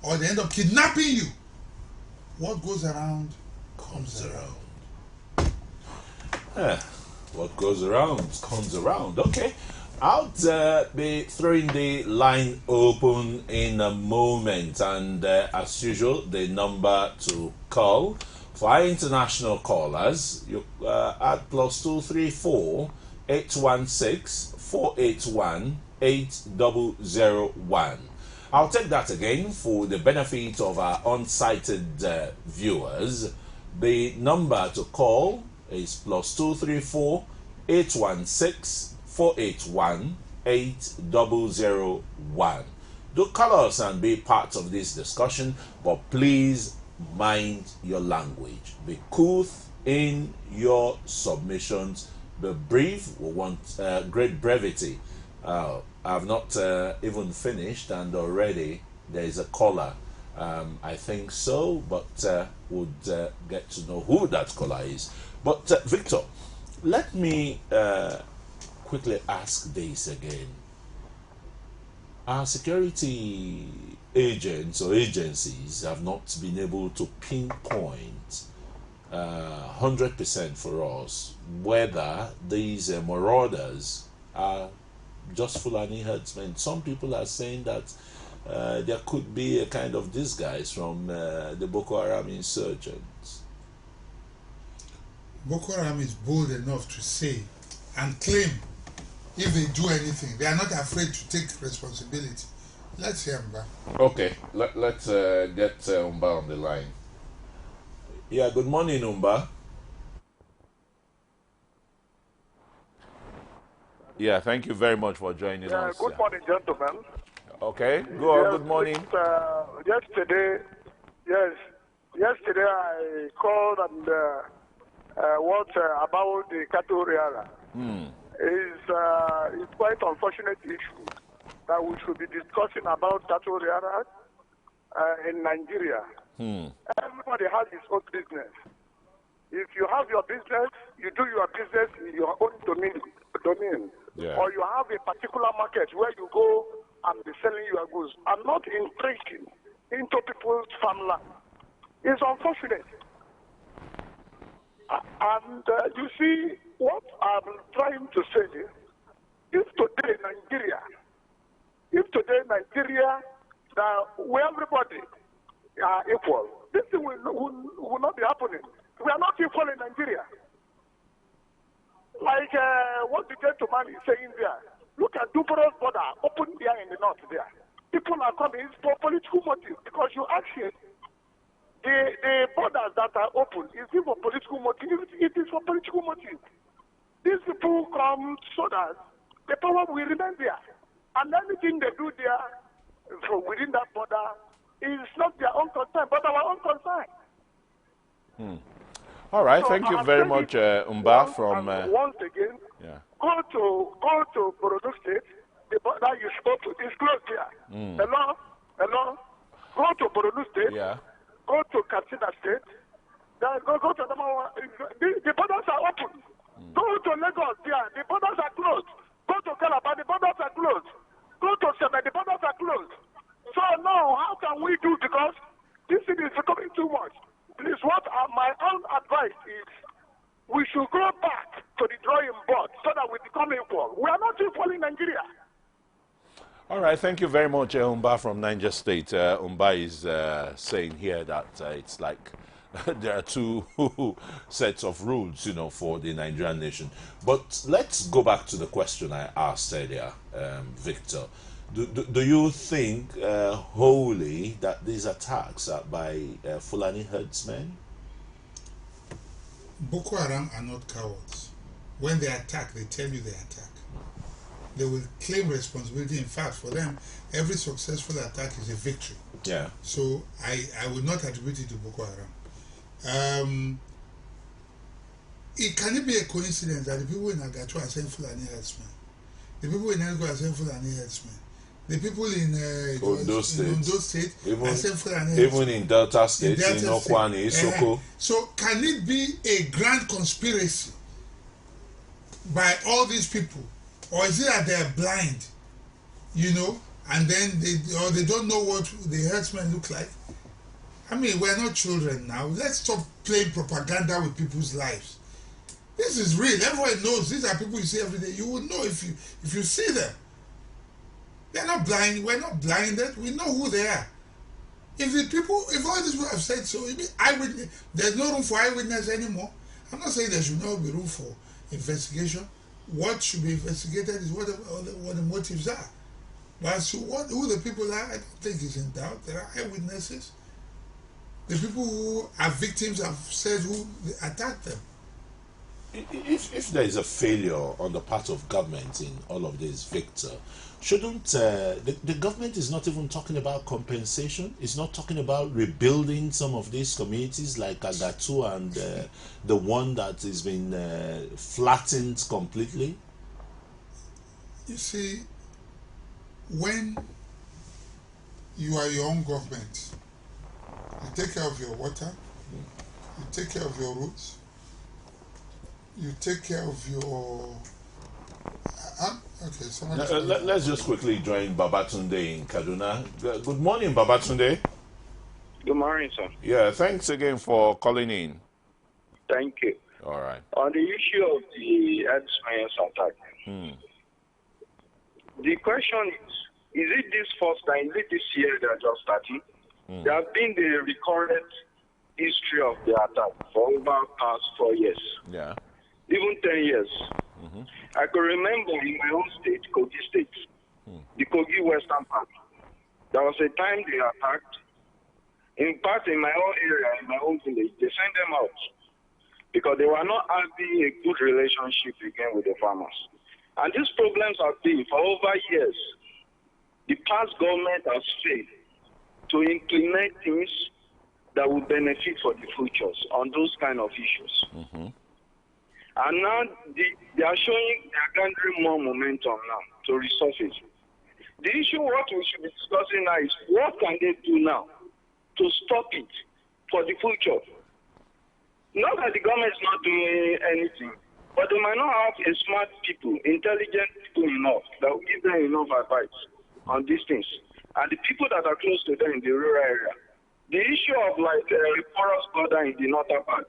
Or they end up kidnapping you. What goes around comes around. What goes around comes around. Okay, I'll be throwing the line open in a moment, and as usual, the number to call for our international callers, you at +234 816 481 8001. I'll take that again for the benefit of our unsighted viewers. The number to call is +234 816 481 8001. Do call us and be part of this discussion, but please mind your language. Be couth in your submissions. Be brief. We want great brevity. I've not even finished, and already there is a caller. I think so, but would get to know who that caller is. But Victor, let me quickly ask this again. Our security agents or agencies have not been able to pinpoint 100% for us whether these marauders are just Fulani herdsmen. Some people are saying that there could be a kind of disguise from the Boko Haram insurgents. Boko Haram is bold enough to say and claim if they do anything. They are not afraid to take responsibility. Let's hear Mba. Okay, let's get Mba on the line. Yeah, good morning, Mba. Yeah, thank you very much for joining us. Good morning, gentlemen. Okay, go on. Good morning. Yesterday I called and what about the cattle rearer. It's quite unfortunate issue that we should be discussing about cattle rearer in Nigeria. Everybody has his own business. If you have your business, you do your business in your own domain. Yeah. Or you have a particular market where you go and be selling your goods. I'm not intriguing into people's farmland. It's unfortunate. And you see, what I'm trying to say is, if today Nigeria, where everybody are equal, this thing will not be happening. We are not equal in Nigeria. Like what the gentleman is saying there. Look at Dubois border, open there in the north there. People are coming for political motives because you ask him. The borders that are open, is it for political motive? It is for political motive. These people come so that the power will remain there. And anything they do there from within that border is not their own concern, but our own concern. All right, So thank you I've very said much, it Umba from... once again, yeah. go to Borno State, the border you spoke to is closed here. Hello? Go to Borno State, go to Katsina State, then go to the borders are open. Go to Lagos here, the borders are closed. Go to Calabar, the borders are closed. Go to Seme, the borders are closed. So now, how can we do? Because this thing is becoming too much. Please, what my own advice is, we should go back to the drawing board so that we become equal. We are not equal in Nigeria. All right, thank you very much, Umba from Niger State. Umba is saying here that it's like there are two sets of rules, you know, for the Nigerian nation. But let's go back to the question I asked earlier, Victor. Do you think wholly that these attacks are by Fulani herdsmen? Boko Haram are not cowards. When they attack, they tell you they attack. They will claim responsibility. In fact, for them, every successful attack is a victory. Yeah. So I would not attribute it to Boko Haram. Can it be a coincidence that the people in Agacho are saying Fulani herdsmen? The people in Elgo are saying Fulani herdsmen. The people in Ondo State are saying Fulani herdsmen. Even in Delta State, in Okwani, Isoko. So can it be a grand conspiracy by all these people? Or is it that they're blind, you know, and then they don't know what the herdsmen look like? I mean, we're not children now. Let's stop playing propaganda with people's lives. This is real. Everyone knows these are people you see every day. You will know if you see them. They're not blind. We're not blinded. We know who they are. If all these people have said so, eyewitness, there's no room for eyewitness anymore. I'm not saying there should not be room for investigation. What should be investigated is what the motives are. But as to who the people are, I don't think it's in doubt. There are eyewitnesses. The people who are victims have said who attacked them. If there is a failure on the part of government in all of this, Victor, shouldn't the government is not even talking about compensation? It's not talking about rebuilding some of these communities like Agatu and the one that has been flattened completely? You see, when you are your own government, you take care of your water, you take care of your roads, you take care of your... okay, let's just quickly join Babatunde in Kaduna. Good morning, Babatunde. Good morning, sir. Yeah, thanks again for calling in. Thank you. All right. On the issue of the herdsmen's attack, the question is it this first time, is it this year they are just starting? There have been the recurrent history of the attack for over past 4 years. Yeah. Even 10 years. I can remember in my own state, Kogi State, the Kogi Western part, there was a time they attacked. In fact, in my own area, in my own village, they sent them out because they were not having a good relationship again with the farmers. And these problems have been for over years. The past government has failed to implement things that will benefit for the futures on those kind of issues. And now they are showing, they are gathering more momentum now to resurface. The issue what we should be discussing now is what can they do now to stop it for the future? Not that the government is not doing anything, but they might not have a smart people, intelligent people enough that will give them enough advice on these things. And the people that are close to them in the rural area, the issue of like a porous border in the northern part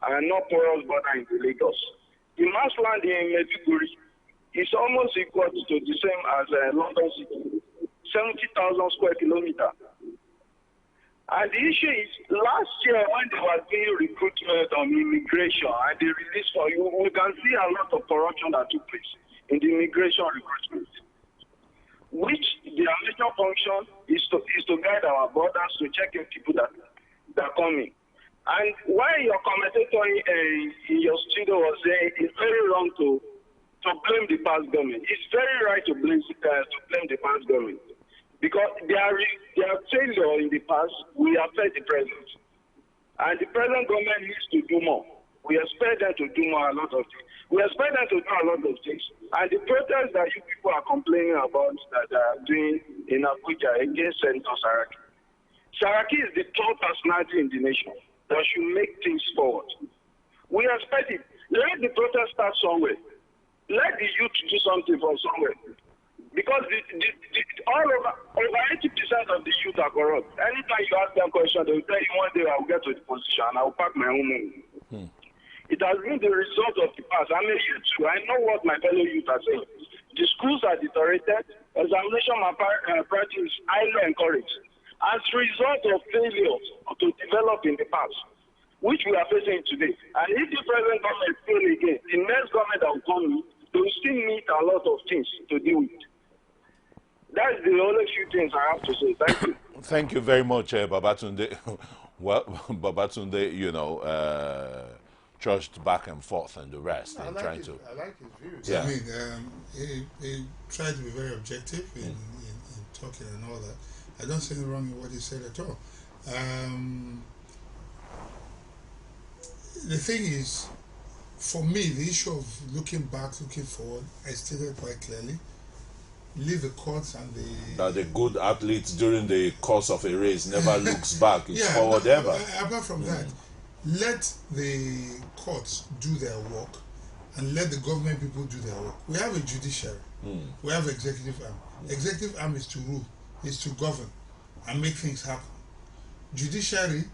and not porous border in the Lagos. The mass land in Maiduguri is almost equal to the same as London City, 70,000 square kilometers. And the issue is, last year when they were doing recruitment on immigration and they released for you, we can see a lot of corruption that took place in the immigration recruitment, which their major function is to guide our borders to check in people that that are coming. And while your commentator in your studio was saying it's very wrong to blame the past government, it's very right to blame the past government. Because their failure in the past will affect the present. And the present government needs to do more. We expect them to do more, a lot of things. We expect them to do a lot of things. And the protests that you people are complaining about that they are doing in Abuja against Senator Saraki. Saraki is the top personality in the nation that should make things forward. We expect it. Let the protest start somewhere. Let the youth do something from somewhere. Because all over 80% of the youth are corrupt. Anytime you ask them questions, they will tell you one day I will get to the position and I will pack my own money. It has been the result of the past. I'm a youth too. I know what my fellow youth are saying. The schools are deteriorated. Examination practice is highly encouraged. As a result of failures to develop in the past, which we are facing today. And if the present government fail again, the next government that will come in, they will still need a lot of things to deal with. That's the only few things I have to say. Thank you. Thank you very much, Babatunde. Well, Babatunde, you know, trudged back and forth and the rest. I and like trying his, to. I like his views. Yeah. I mean, he tried to be very objective in talking and all that. I don't see anything wrong in what he said at all. The thing is, for me, the issue of looking back, looking forward, I stated quite clearly. Leave the courts and the good athletes during the course of a race never looks back. It's forward ever. Apart from that, let the courts do their work and let the government people do their work. We have a judiciary. We have executive arm. Executive arm is to rule, is to govern and make things happen. Judiciary,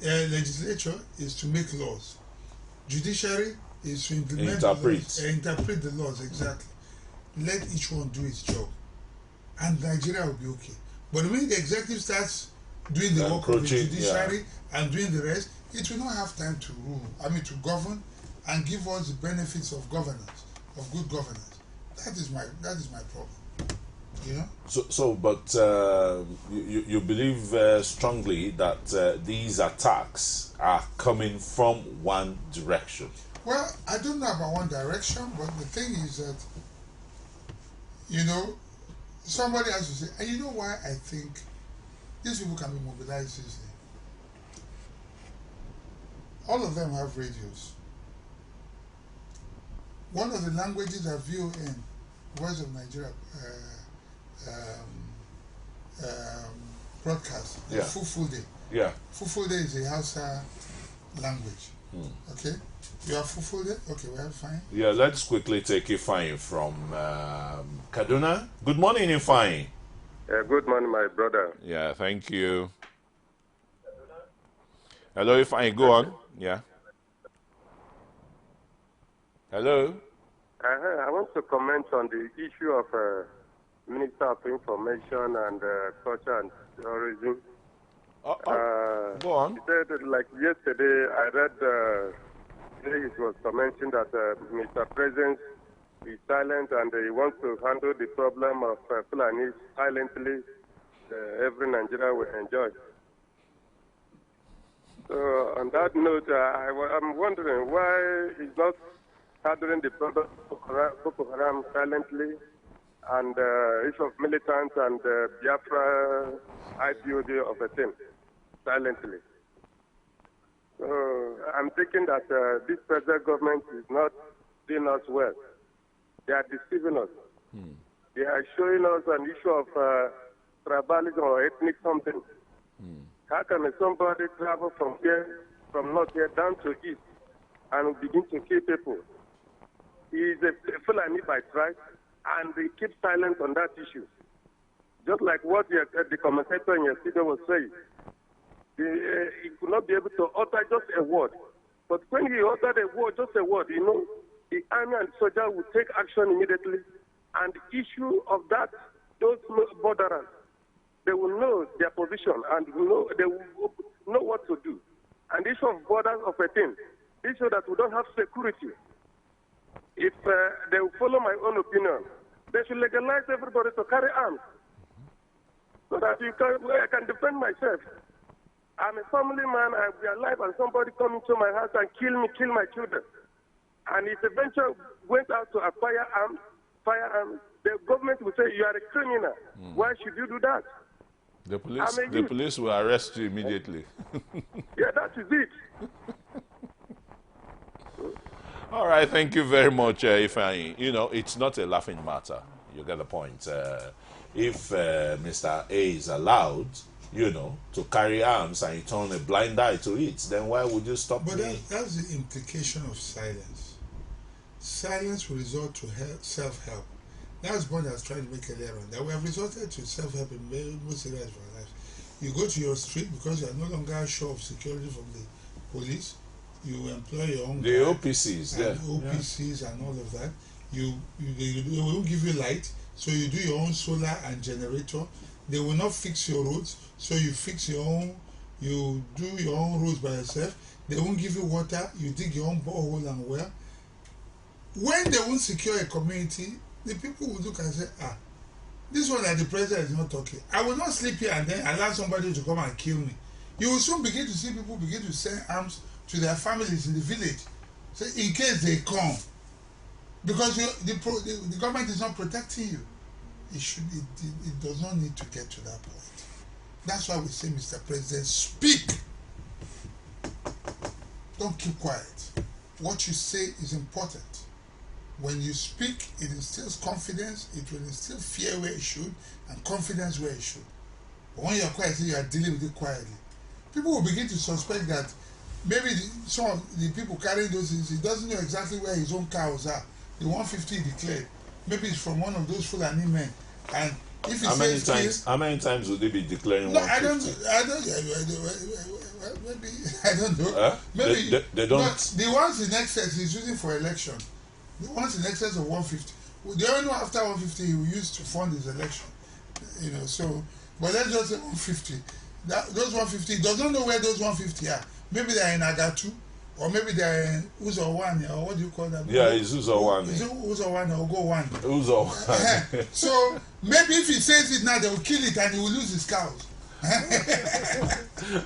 legislature is to make laws. Judiciary is to implement interpret the laws, exactly. Let each one do its job, and Nigeria will be okay. But the minute the executive starts doing the work of the judiciary and doing the rest, it will not have time to rule. I mean, to govern and give us the benefits of governance, of good governance. That is my problem. You know. But you believe strongly that these attacks are coming from one direction. Well, I don't know about one direction, but the thing is that, you know, somebody has to say, and you know why I think these people can be mobilized easily? All of them have radios. One of the languages that VON, Voice of Nigeria, broadcast, Fulfulde. Yeah. Fulfulde is a Hausa language. Okay? You are Fulfulde? Okay, well, fine. Yeah, let's quickly take Ifeanyi from Kaduna. Good morning, Ifeanyi. Good morning, my brother. Yeah, thank you. Hello, Ifeanyi, go on. Yeah. Hello. I want to comment on the issue of Minister of Information and Culture and Tourism. Go on. He said, like yesterday, I read it was commenting that Mr. President is silent and he wants to handle the problem of Fulani silently. Every Nigerian will enjoy. So on that note, I'm wondering why he's not handling the problem of Boko Haram silently and issue of militants and Biafra IPOD of a thing silently. So I'm thinking that this present government is not doing us well. They are deceiving us. They are showing us an issue of tribalism or ethnic something. How can somebody travel from here, from north here down to east, and begin to kill people? He is a Fulani by tribe, and they keep silent on that issue. Just like what the commentator in your studio was saying. He could not be able to utter just a word. But when he uttered a word, just a word, you know, the army and soldier will take action immediately. And the issue of that, those borderers, they will know their position and they will know what to do. And the issue of borders of a thing, the issue that we don't have security. If they will follow my own opinion, they should legalize everybody to carry arms so that I can defend myself. I'm a family man. I'll be alive and somebody come into my house and kill my children. And if the venture went out to acquire firearms, the government will say, you are a criminal. Why should you do that? The police will arrest you immediately. Yeah, that is it. All right, thank you very much, Ifeanyi. You know, it's not a laughing matter. You get the point. If Mr. A is allowed, you know, to carry arms and you turn a blind eye to it, then why would you stop me? But that's the implication of silence. Silence will result to self-help. That's what I was trying to make earlier on. That we have resorted to self-help in most areas of our lives. You go to your street because you are no longer sure of security from the police. You employ your own the OPCs, and all of that. They won't give you light, so you do your own solar and generator. They will not fix your roads, so you fix your own. You do your own roads by yourself. They won't give you water. You dig your own borehole and well. When they won't secure a community, the people will look and say, this one that the president is not talking. I will not sleep here and then allow somebody to come and kill me. You will soon begin to see people begin to send arms to their families in the village, so in case they come, because the government is not protecting you. It does not need to get to that point. That's why we say, Mr. President, speak. Don't keep quiet. What you say is important. When you speak, it instills confidence, it will instill fear where it should, and confidence where it should. But when you're quiet, you are dealing with it quietly. People will begin to suspect that maybe some of the people carrying those things, he doesn't know exactly where his own cows are. The 150 he declared, maybe it's from one of those Fulani men. And if he how many times would they be declaring? No, 150? I don't know. Maybe they don't. Not, the ones in excess he's using for election. The ones in excess of 150. The only one after 150 he will use to fund his election. You know, so but let's just say 150. Those 150, he does not know where those 150 are. Maybe they're in Agatu, or maybe they're in Uzawani, or what do you call that? Yeah, it's Uzawani. Is it Uzawani or Gowani? Uzawani. So maybe if he says it now, they will kill it and he will lose his cows.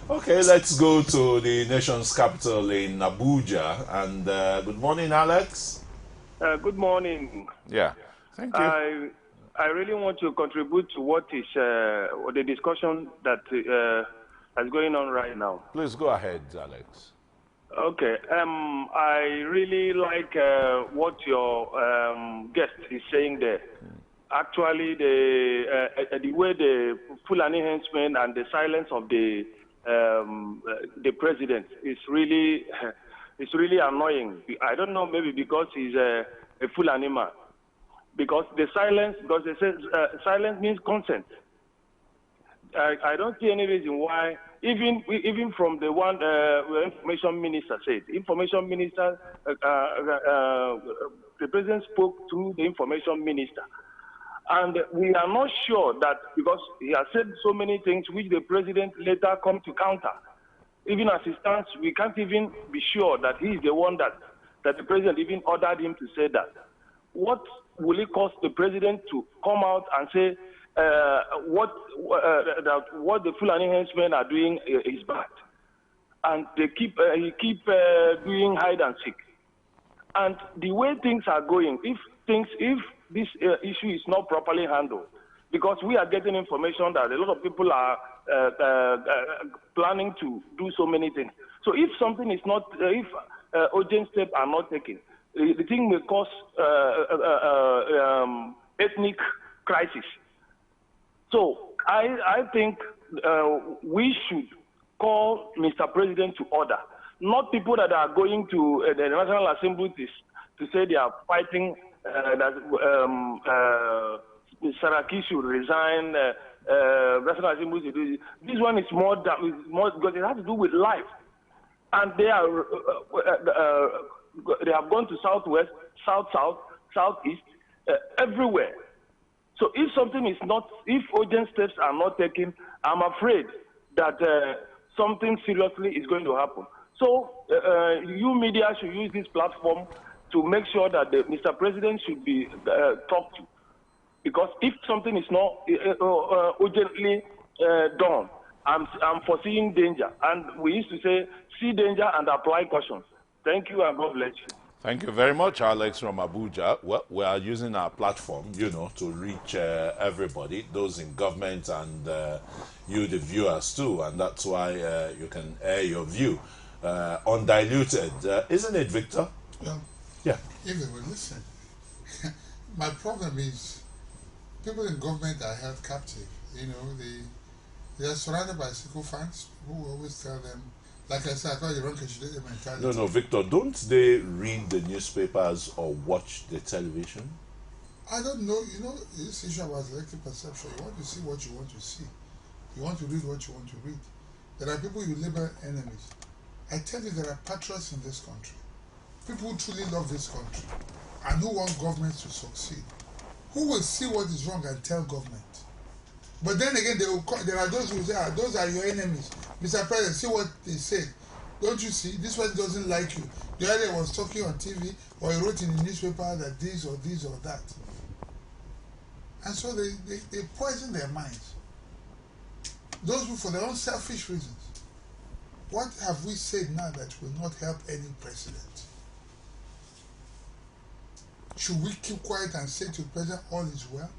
Okay, let's go to the nation's capital in Abuja. And good morning, Alex. Good morning. Yeah, thank you. I really want to contribute to what is the discussion that is going on right now. Please go ahead, Alex. Okay. I really like what your guest is saying there. Actually, the way the Fulani henchmen and the silence of the president is really annoying. I don't know, maybe because he's a Fulani man. Because the silence, because they say silence means consent. I don't see any reason why, even from the one information minister said, information minister, the president spoke to the information minister. And we are not sure that, because he has said so many things which the president later come to counter. Even as he stands, we can't even be sure that he is the one that the president even ordered him to say that. What will it cost the president to come out and say what the Fulani henchmen are doing is bad, and he keep doing hide and seek, and the way things are going, if this issue is not properly handled, because we are getting information that a lot of people are planning to do so many things. So if something is not, if urgent steps are not taken, the thing may cause ethnic crisis. So I think we should call Mr. President to order, not people that are going to the National Assembly to say they are fighting that Saraki should resign, National Assembly should do this. This one is more because it has to do with life. And they are they have gone to southwest, south-south, southeast, everywhere. So if something is not, if urgent steps are not taken, I'm afraid that something seriously is going to happen. So you media should use this platform to make sure that Mr. President should be talked to. Because if something is not urgently done, I'm foreseeing danger. And we used to say, see danger and apply caution. Thank you and God bless you. Thank you very much, Alex from Abuja. Well, we are using our platform, to reach everybody, those in government and you, the viewers, too. And that's why you can air your view undiluted. Isn't it, Victor? Well, yeah. If they will listen. My problem is people in government are held captive. They are surrounded by sycophants who always tell them, like I said, I call it wrong mentality. No, Victor, don't they read the newspapers or watch the television? I don't know. This issue about selective perception, you want to see what you want to see. You want to read what you want to read. There are people you label enemies. I tell you, there are patriots in this country. People who truly love this country and who want government to succeed. Who will see what is wrong and tell government. But then again, there are those who say, those are your enemies. Mr. President, see what they said. Don't you see? This one doesn't like you. The other was talking on TV or he wrote in the newspaper that this or that. And so they poison their minds. Those people for their own selfish reasons. What have we said now that will not help any president? Should we keep quiet and say to the president all is well?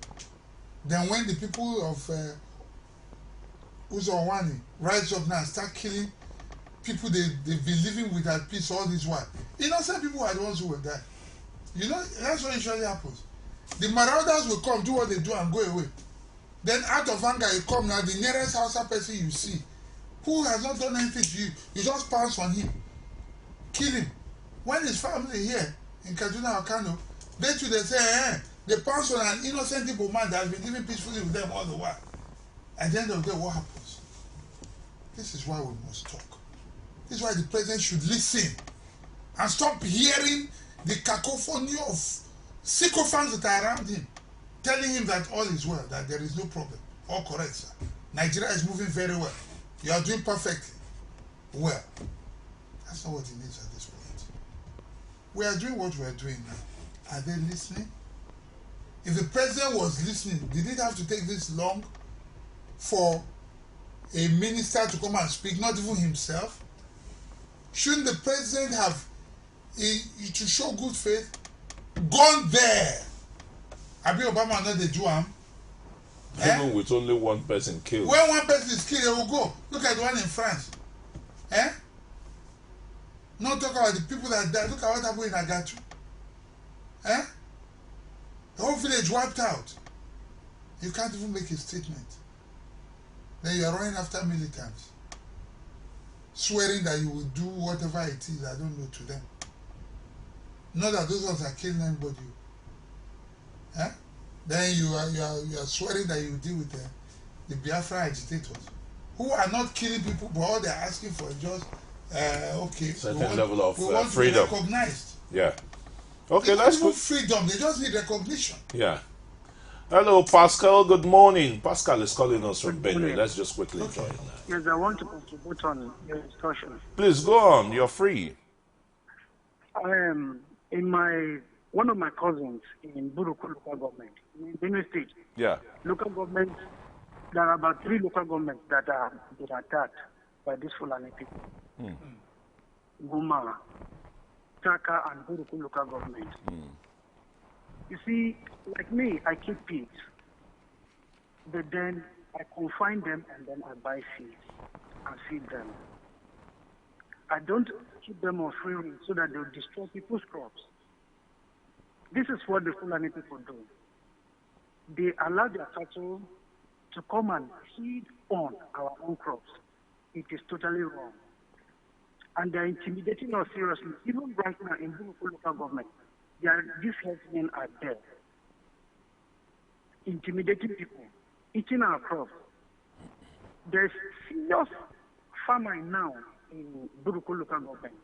Then when the people of Uzawani rise up now and start killing people they've been living with at peace all this while, innocent people are the ones who will die. That's what usually happens. The marauders will come, do what they do and go away. Then out of anger you come now, the nearest Hausa person you see, who has not done anything to you, you just pounce on him, kill him. When his family here in Kaduna or Kano, they say, they pounce on an innocent Igbo man that has been living peacefully with them all the while. At the end of the day, what happens? This is why we must talk. This is why the president should listen and stop hearing the cacophony of sycophants that are around him, telling him that all is well, that there is no problem. All correct, sir. Nigeria is moving very well. You are doing perfectly well. That's not what he needs at this point. We are doing what we are doing now. Are they listening? If the president was listening, did it have to take this long for a minister to come and speak, not even himself? Shouldn't the president have, to show good faith, gone there? Abi Obama not the do am? Even with only one person killed. When one person is killed, they will go. Look at the one in France. Not talk about the people that died. Look at what happened in Agatu. The whole village wiped out. You can't even make a statement. Then you are running after militants, swearing that you will do whatever it is, I don't know, to them. Not that those ones are killing anybody. Then you are swearing that you will deal with the Biafra agitators, who are not killing people, but all they are asking for is just certain level of freedom. To be recognized. Yeah. Okay, let's put freedom. They just need recognition. Yeah. Hello, Pascal. Good morning. Pascal is calling us from Benue. Let's just quickly join. Yes, I want to contribute on your discussion. Please go on. You're free. One of my cousins in Buruku local government in Benue State. Yeah. Local government. There are about 3 local governments that are attacked by these Fulani people. Guma, Taka, and Buruku local government. You see, like me, I keep pigs, but then I confine them and then I buy feed and feed them. I don't keep them on free range so that they'll destroy people's crops. This is what the Fulani people do. They allow their cattle to come and feed on our own crops. It is totally wrong. And they're intimidating us seriously. Even right now in Buruku local government, these herdsmen are there, intimidating people, eating our crops. There's serious famine now in Buruku local government.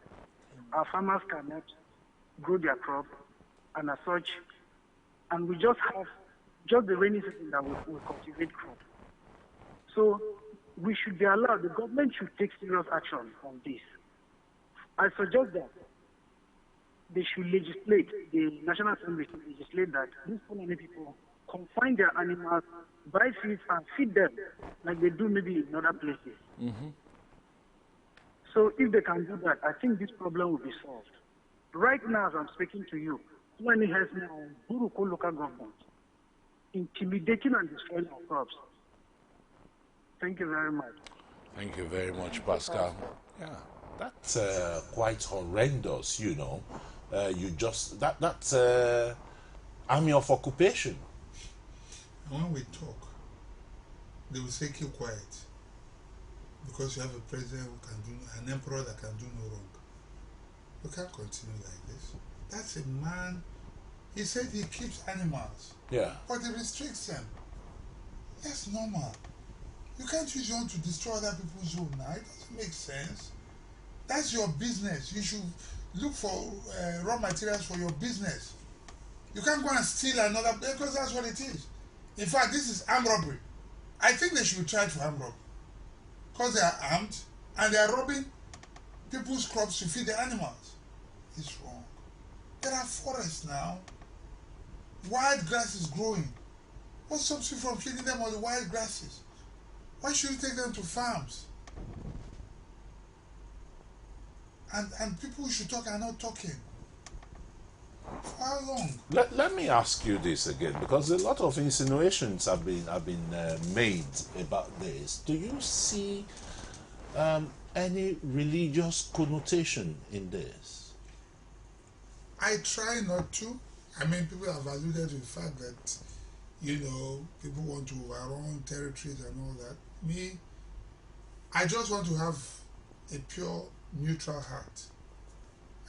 Our farmers cannot grow their crop, and as such, and we just have the rainy season that we cultivate crop. So we should be allowed, the government should take serious action on this. I suggest that they should legislate, the National Assembly should legislate that these Fulani people confine their animals, buy feeds, and feed them like they do maybe in other places. So if they can do that, I think this problem will be solved. Right now, as I'm speaking to you, Fulani herdsmen in Buruku local government intimidating and destroying our crops. Thank you very much. Thank you very much, Pascal. Yeah, that's quite horrendous, you know. You just, that's army of occupation. When we talk, they will say keep quiet. Because you have a president who can do, an emperor that can do no wrong. We can't continue like this. That's a man, he said he keeps animals. Yeah. But he restricts them. That's normal. You can't use your own to destroy other people's own now. It doesn't make sense. That's your business. You should look for raw materials for your business. You can't go and steal another, because that's what it is. In fact, this is armed robbery. I think they should be tried for armed robbery. Because they are armed and they are robbing people's crops to feed the animals. It's wrong. There are forests now. Wild grass is growing. What stops you from killing them on the wild grasses? Why should you take them to farms? And people who should talk are not talking. For how long? Let me ask you this again, because a lot of insinuations have been made about this. Do you see any religious connotation in this? I try not to. I mean, people have alluded to the fact that, you know, people want to overrun territories and all that. Me, I just want to have a pure, neutral heart.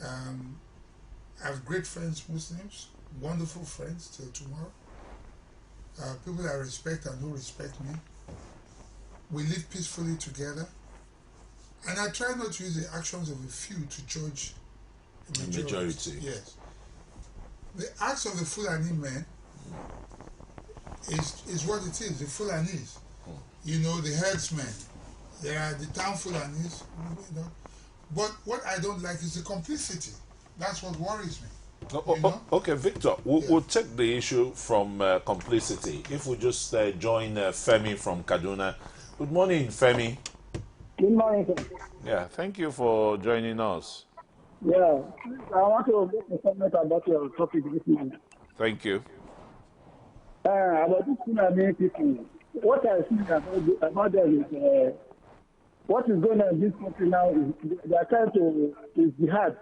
I have great friends, Muslims, wonderful friends till tomorrow. People I respect and who respect me. We live peacefully together. And I try not to use the actions of a few to judge the majority. Yes. The acts of the Fulani men is what it is, the Fulanis. You know, the herdsmen. There are the town Fulanis. You know. But what I don't like is the complicity. That's what worries me. Okay, Victor, we'll take the issue from complicity. If we just join Femi from Kaduna. Good morning, Femi. Good morning, sir. Yeah, thank you for joining us. Yeah, I want to make a comment about your topic this morning. Thank you. About this Fulani people, what I think about them is what is going on in this country now is they are trying to is jihad.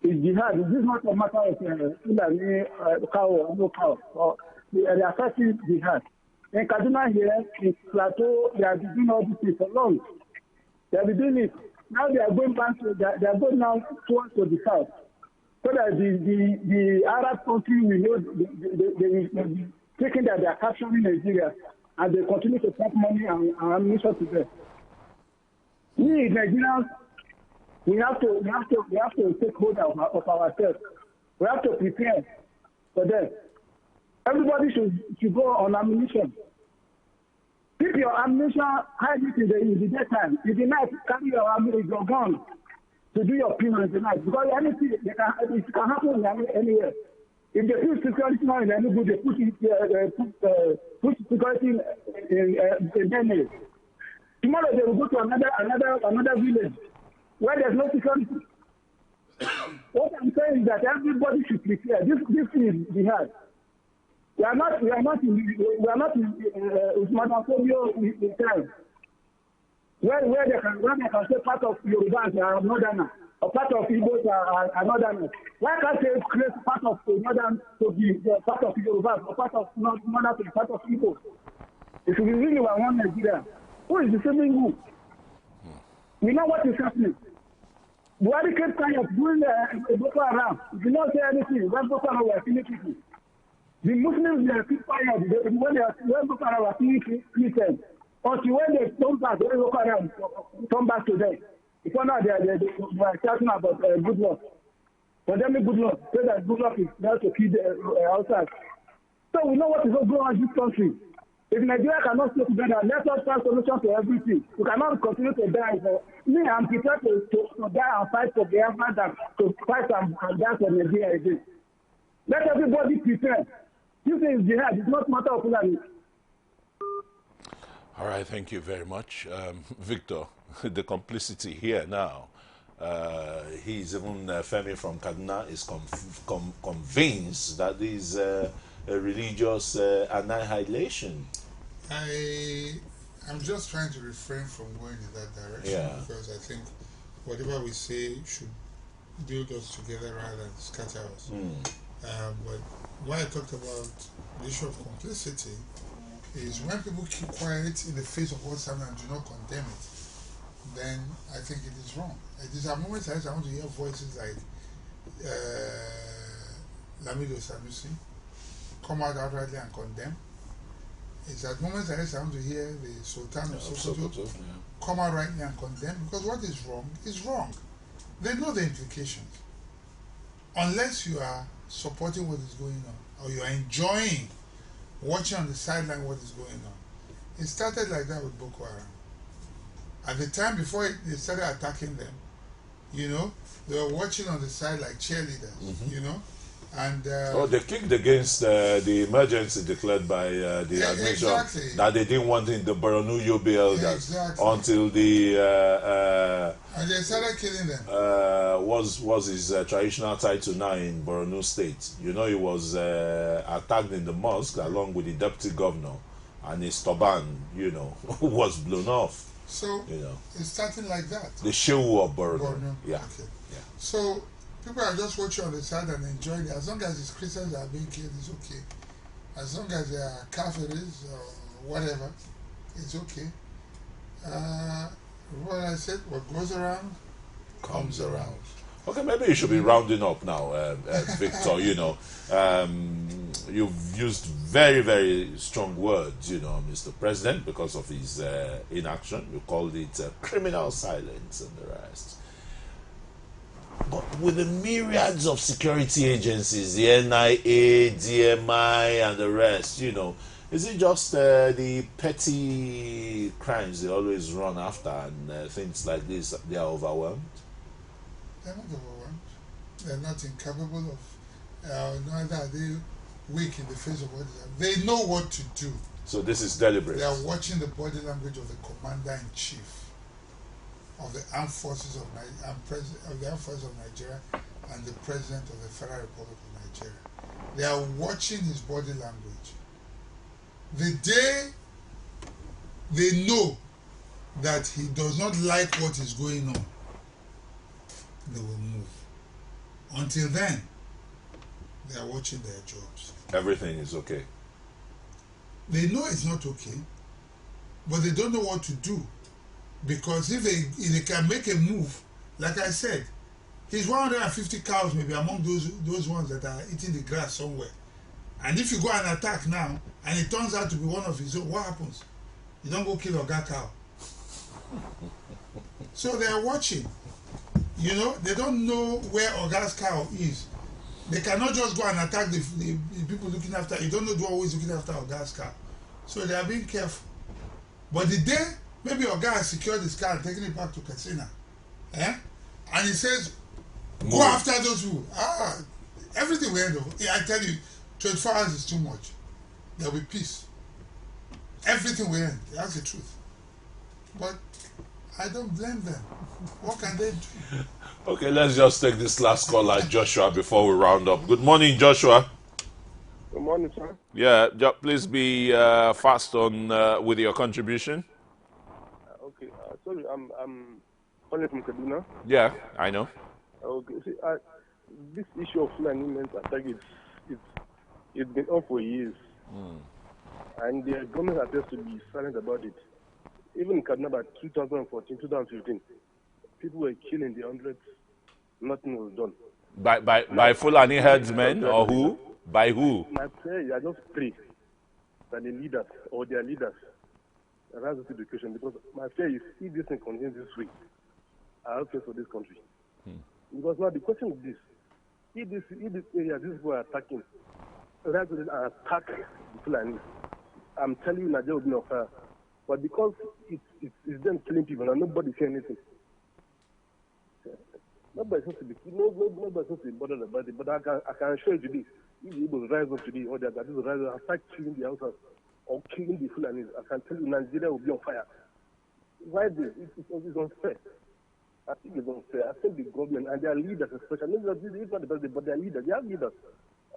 Is jihad. This is not a matter of Fulani cow or no cow. Or they are fighting jihad. In Kaduna here, in Plateau, they are doing all these things for long. They are doing it. Now they are going back to, they are going now towards to the south. So that the Arab country will know, they will be thinking that they are capturing Nigeria and they continue to pump money and ammunition to them. We Nigerians, we have to take hold of ourselves. We have to prepare for them. Everybody should go on ammunition. Keep your ammunition, hide it in the daytime. In the night, carry your gun to do your pin in the night. Because anything, it can happen anywhere. If they put security now in any good, they put security in Benin. Tomorrow they will go to another village where there's no security. What I'm saying is that everybody should prepare. This is jihad. We are not in Usmanafolio in time. Where they can say part of Yorubas are northerners, or part of Igbos are northerners. Why can't they create part of northern to be part of Yorubas, or part of northern to be part of Igbos? If we really want one Nigeria, who is deceiving who? We know what is happening. Buhari kept kind of doing Boko Haram. If you don't say anything, when Boko Haram were killing people. The Muslims, they keep quiet when Boko Haram were killing Christians. Until when they come back, when Boko Haram come back to them. Before now, they are talking about good luck. Condemning good luck. Say that good luck is not to kill the outside. So we know what is going on in this country. If Nigeria cannot stay together, let us find solutions to everything. We cannot continue to die. Me, I'm prepared to die and fight for the Biafra, to fight and die for Nigeria again. Let everybody prepare. This is jihad. It's not matter of Fulani. All right, thank you very much. Victor, the complicity here now. He's even, Femi from Kaduna is convinced that this is a religious annihilation. I'm just trying to refrain from going in that direction because I think whatever we say should build us together rather than scatter us. But why I talked about the issue of complicity is when people keep quiet in the face of what's happening and do not condemn it, then I think it is wrong. It is at moments I want to hear voices like Lamido Sanusi come out outrightly and condemn. It's at moments like I want to hear the Sultan of Sokoto come out rightly and condemn, because what is wrong. They know the implications. Unless you are supporting what is going on, or you are enjoying watching on the sideline what is going on. It started like that with Boko Haram. At the time before they started attacking them, you know, they were watching on the side like cheerleaders, you know. And they kicked against the emergency declared by the administration that they didn't want in the Borno Yobe elders until the and they started killing them. Was his traditional title now in Borno State. You know, he was attacked in the mosque along with the deputy governor, and his turban, you know, was blown off. So you know, it's starting like that. The Shehu of Borno. Yeah. Okay. Yeah. So people are just watching on the side and enjoying it. As long as it's Christians that are being killed, it's okay. As long as they are Kafiris or whatever, it's okay. What I said, what goes around comes around. Okay, maybe you should be rounding up now, Victor. You know, you've used very, very strong words, you know, Mr. President, because of his inaction. You called it criminal silence and the rest. But with the myriads of security agencies, the NIA, DMI, and the rest, you know, is it just the petty crimes they always run after and things like this, they are overwhelmed? They're not overwhelmed. They're not incapable of, neither are they weak in the face of what is happening. They know what to do. So this is deliberate. They are watching the body language of the commander-in-chief of the armed forces of Nigeria and the president of the Federal Republic of Nigeria. They are watching his body language. The day they know that he does not like what is going on, they will move. Until then, they are watching their jobs. Everything is okay. They know it's not okay, but they don't know what to do. Because if they can make a move, like I said, his 150 cows may be among those ones that are eating the grass somewhere. And if you go and attack now, and it turns out to be one of his own, what happens? You don't go kill Oga cow. So they are watching. You know, they don't know where Oga's cow is. They cannot just go and attack the people looking after. You don't know who always looking after Oga's cow. So they are being careful. But the day maybe Oga has secured his car and taken it back to Katsina, and he says, go after those people. Everything will end over. I tell you, 24 hours is too much. There will be peace. Everything will end. That's the truth. But I don't blame them. What can they do? Okay, let's just take this last call at Joshua before we round up. Good morning, Joshua. Good morning, sir. Yeah, please be fast on with your contribution. Okay, sorry, I'm calling from Kaduna. Yeah, I know. Okay, see, this issue of Fulani men's attack it's been on for years, and the government appears to be silent about it. Even in Kaduna, about 2014, 2015, people were killed in the hundreds. Nothing was done. By Fulani herdsmen or who? By who? My prayer is I just pray that the leaders or their leaders rise to the occasion, because my fear is if this thing continues this way, I'll pray for this country. Because now the question is this: if this area, these people are attacking, rise to and attack the Fulani, I'm telling you, Nigeria will be on fire. But because it's them killing people and nobody saying anything, nobody's supposed to be bothered about it. But I can assure you this: if the Igbos rise up today, or the Agadis rise up and start killing the Hausas or killing the Fulanis, I can tell you Nigeria will be on fire. Why this? It's unfair. I think it's unfair. I think the government and their leaders, especially, it's not the president, but their leaders, they have leaders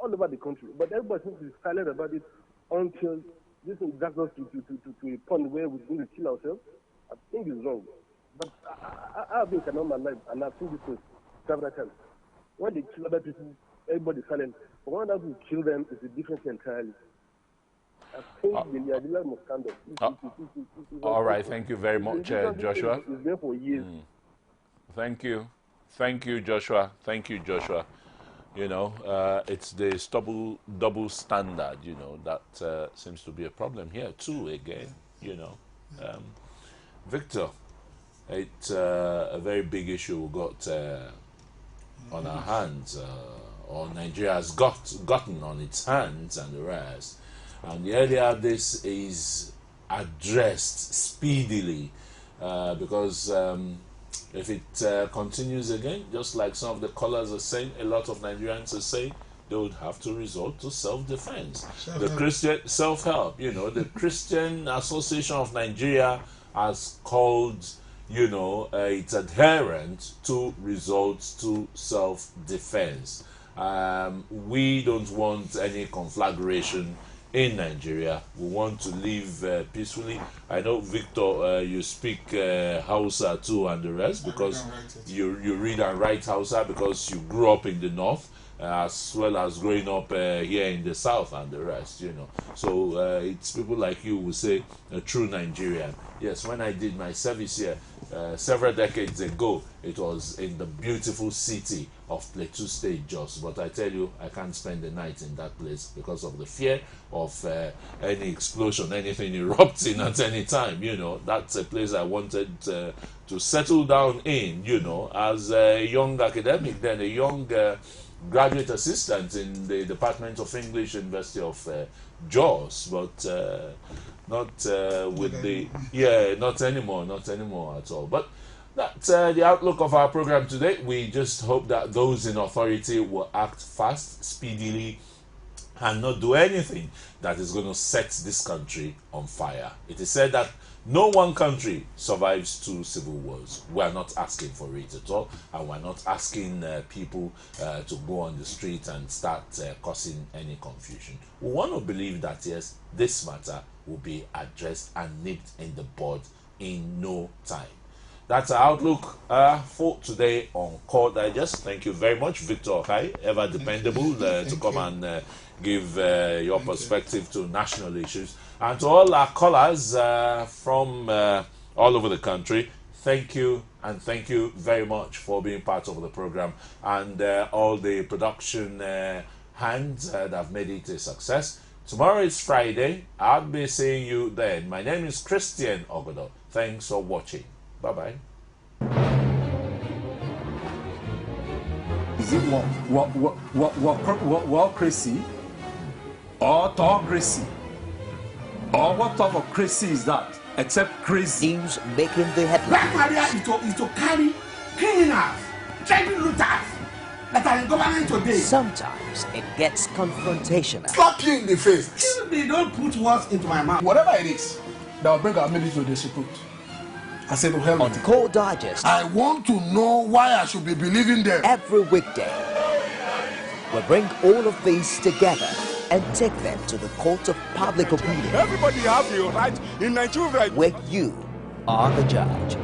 all over the country. But everybody seems to be silent about it until this thing drags us to a point where we're going to kill ourselves. I think it's wrong. But I've been in my life, and I've seen this thing several times. When they kill other people, everybody's silent. But when others kill them, it's a different thing entirely. I think the idea must stand up. All right, thank you very much, Joshua. It's there for years. Thank you. Thank you, Joshua. Thank you, Joshua. You know, it's this double standard, you know, that seems to be a problem here too, again, you know. Victor, it's a very big issue we got on our hands, or Nigeria has gotten on its hands and the rest. And the earlier this is addressed speedily, because if it continues again, just like some of the callers are saying, a lot of Nigerians are saying, they would have to resort to self-defense. The Christian self-help, you know, the Christian Association of Nigeria has called, you know, its adherents to resort to self-defense. We don't want any conflagration in Nigeria. We want to live peacefully. I know, Victor, you speak Hausa too and the rest, because you read and write Hausa because you grew up in the north, as well as growing up here in the south and the rest, you know. So it's people like you who say a true Nigerian. Yes, when I did my service here several decades ago, it was in the beautiful city of Plateau State, Jos. But I tell you, I can't spend the night in that place because of the fear of any explosion, anything erupting at any time, you know. That's a place I wanted to settle down in, you know, as a young academic, then a young graduate assistant in the Department of English, University of Jos, but not with the, not anymore at all. But that's the outlook of our program today. We just hope that those in authority will act fast, speedily, and not do anything that is going to set this country on fire. It is said that no one country survives 2 civil wars. We are not asking for it at all, and we're not asking people to go on the street and start causing any confusion. We want to believe that, yes, this matter will be addressed and nipped in the bud in no time. That's our outlook for today on Core Digest. Thank you very much, Victor OKHAI, ever dependable to come and give your perspective to national issues. And to all our callers from all over the country, thank you, and thank you very much for being part of the program, and all the production hands that have made it a success. Tomorrow is Friday. I'll be seeing you then. My name is Christian Ogodo. Thanks for watching. Bye-bye. Is it crazy or autocracy? Or what type of crazy is that? Except crazy. News making the headlines. Black Maria is to carry criminals, child looters that are in government today. Sometimes it gets confrontational. Slap you in the face. They don't put words into my mouth. Whatever it is that will bring our military to disrepute, I say to hell. On Core Digest, I want to know why I should be believing them. Every weekday, we bring all of these together and take them to the court of public opinion. Everybody have the right in Nigeria. Where you are the judge.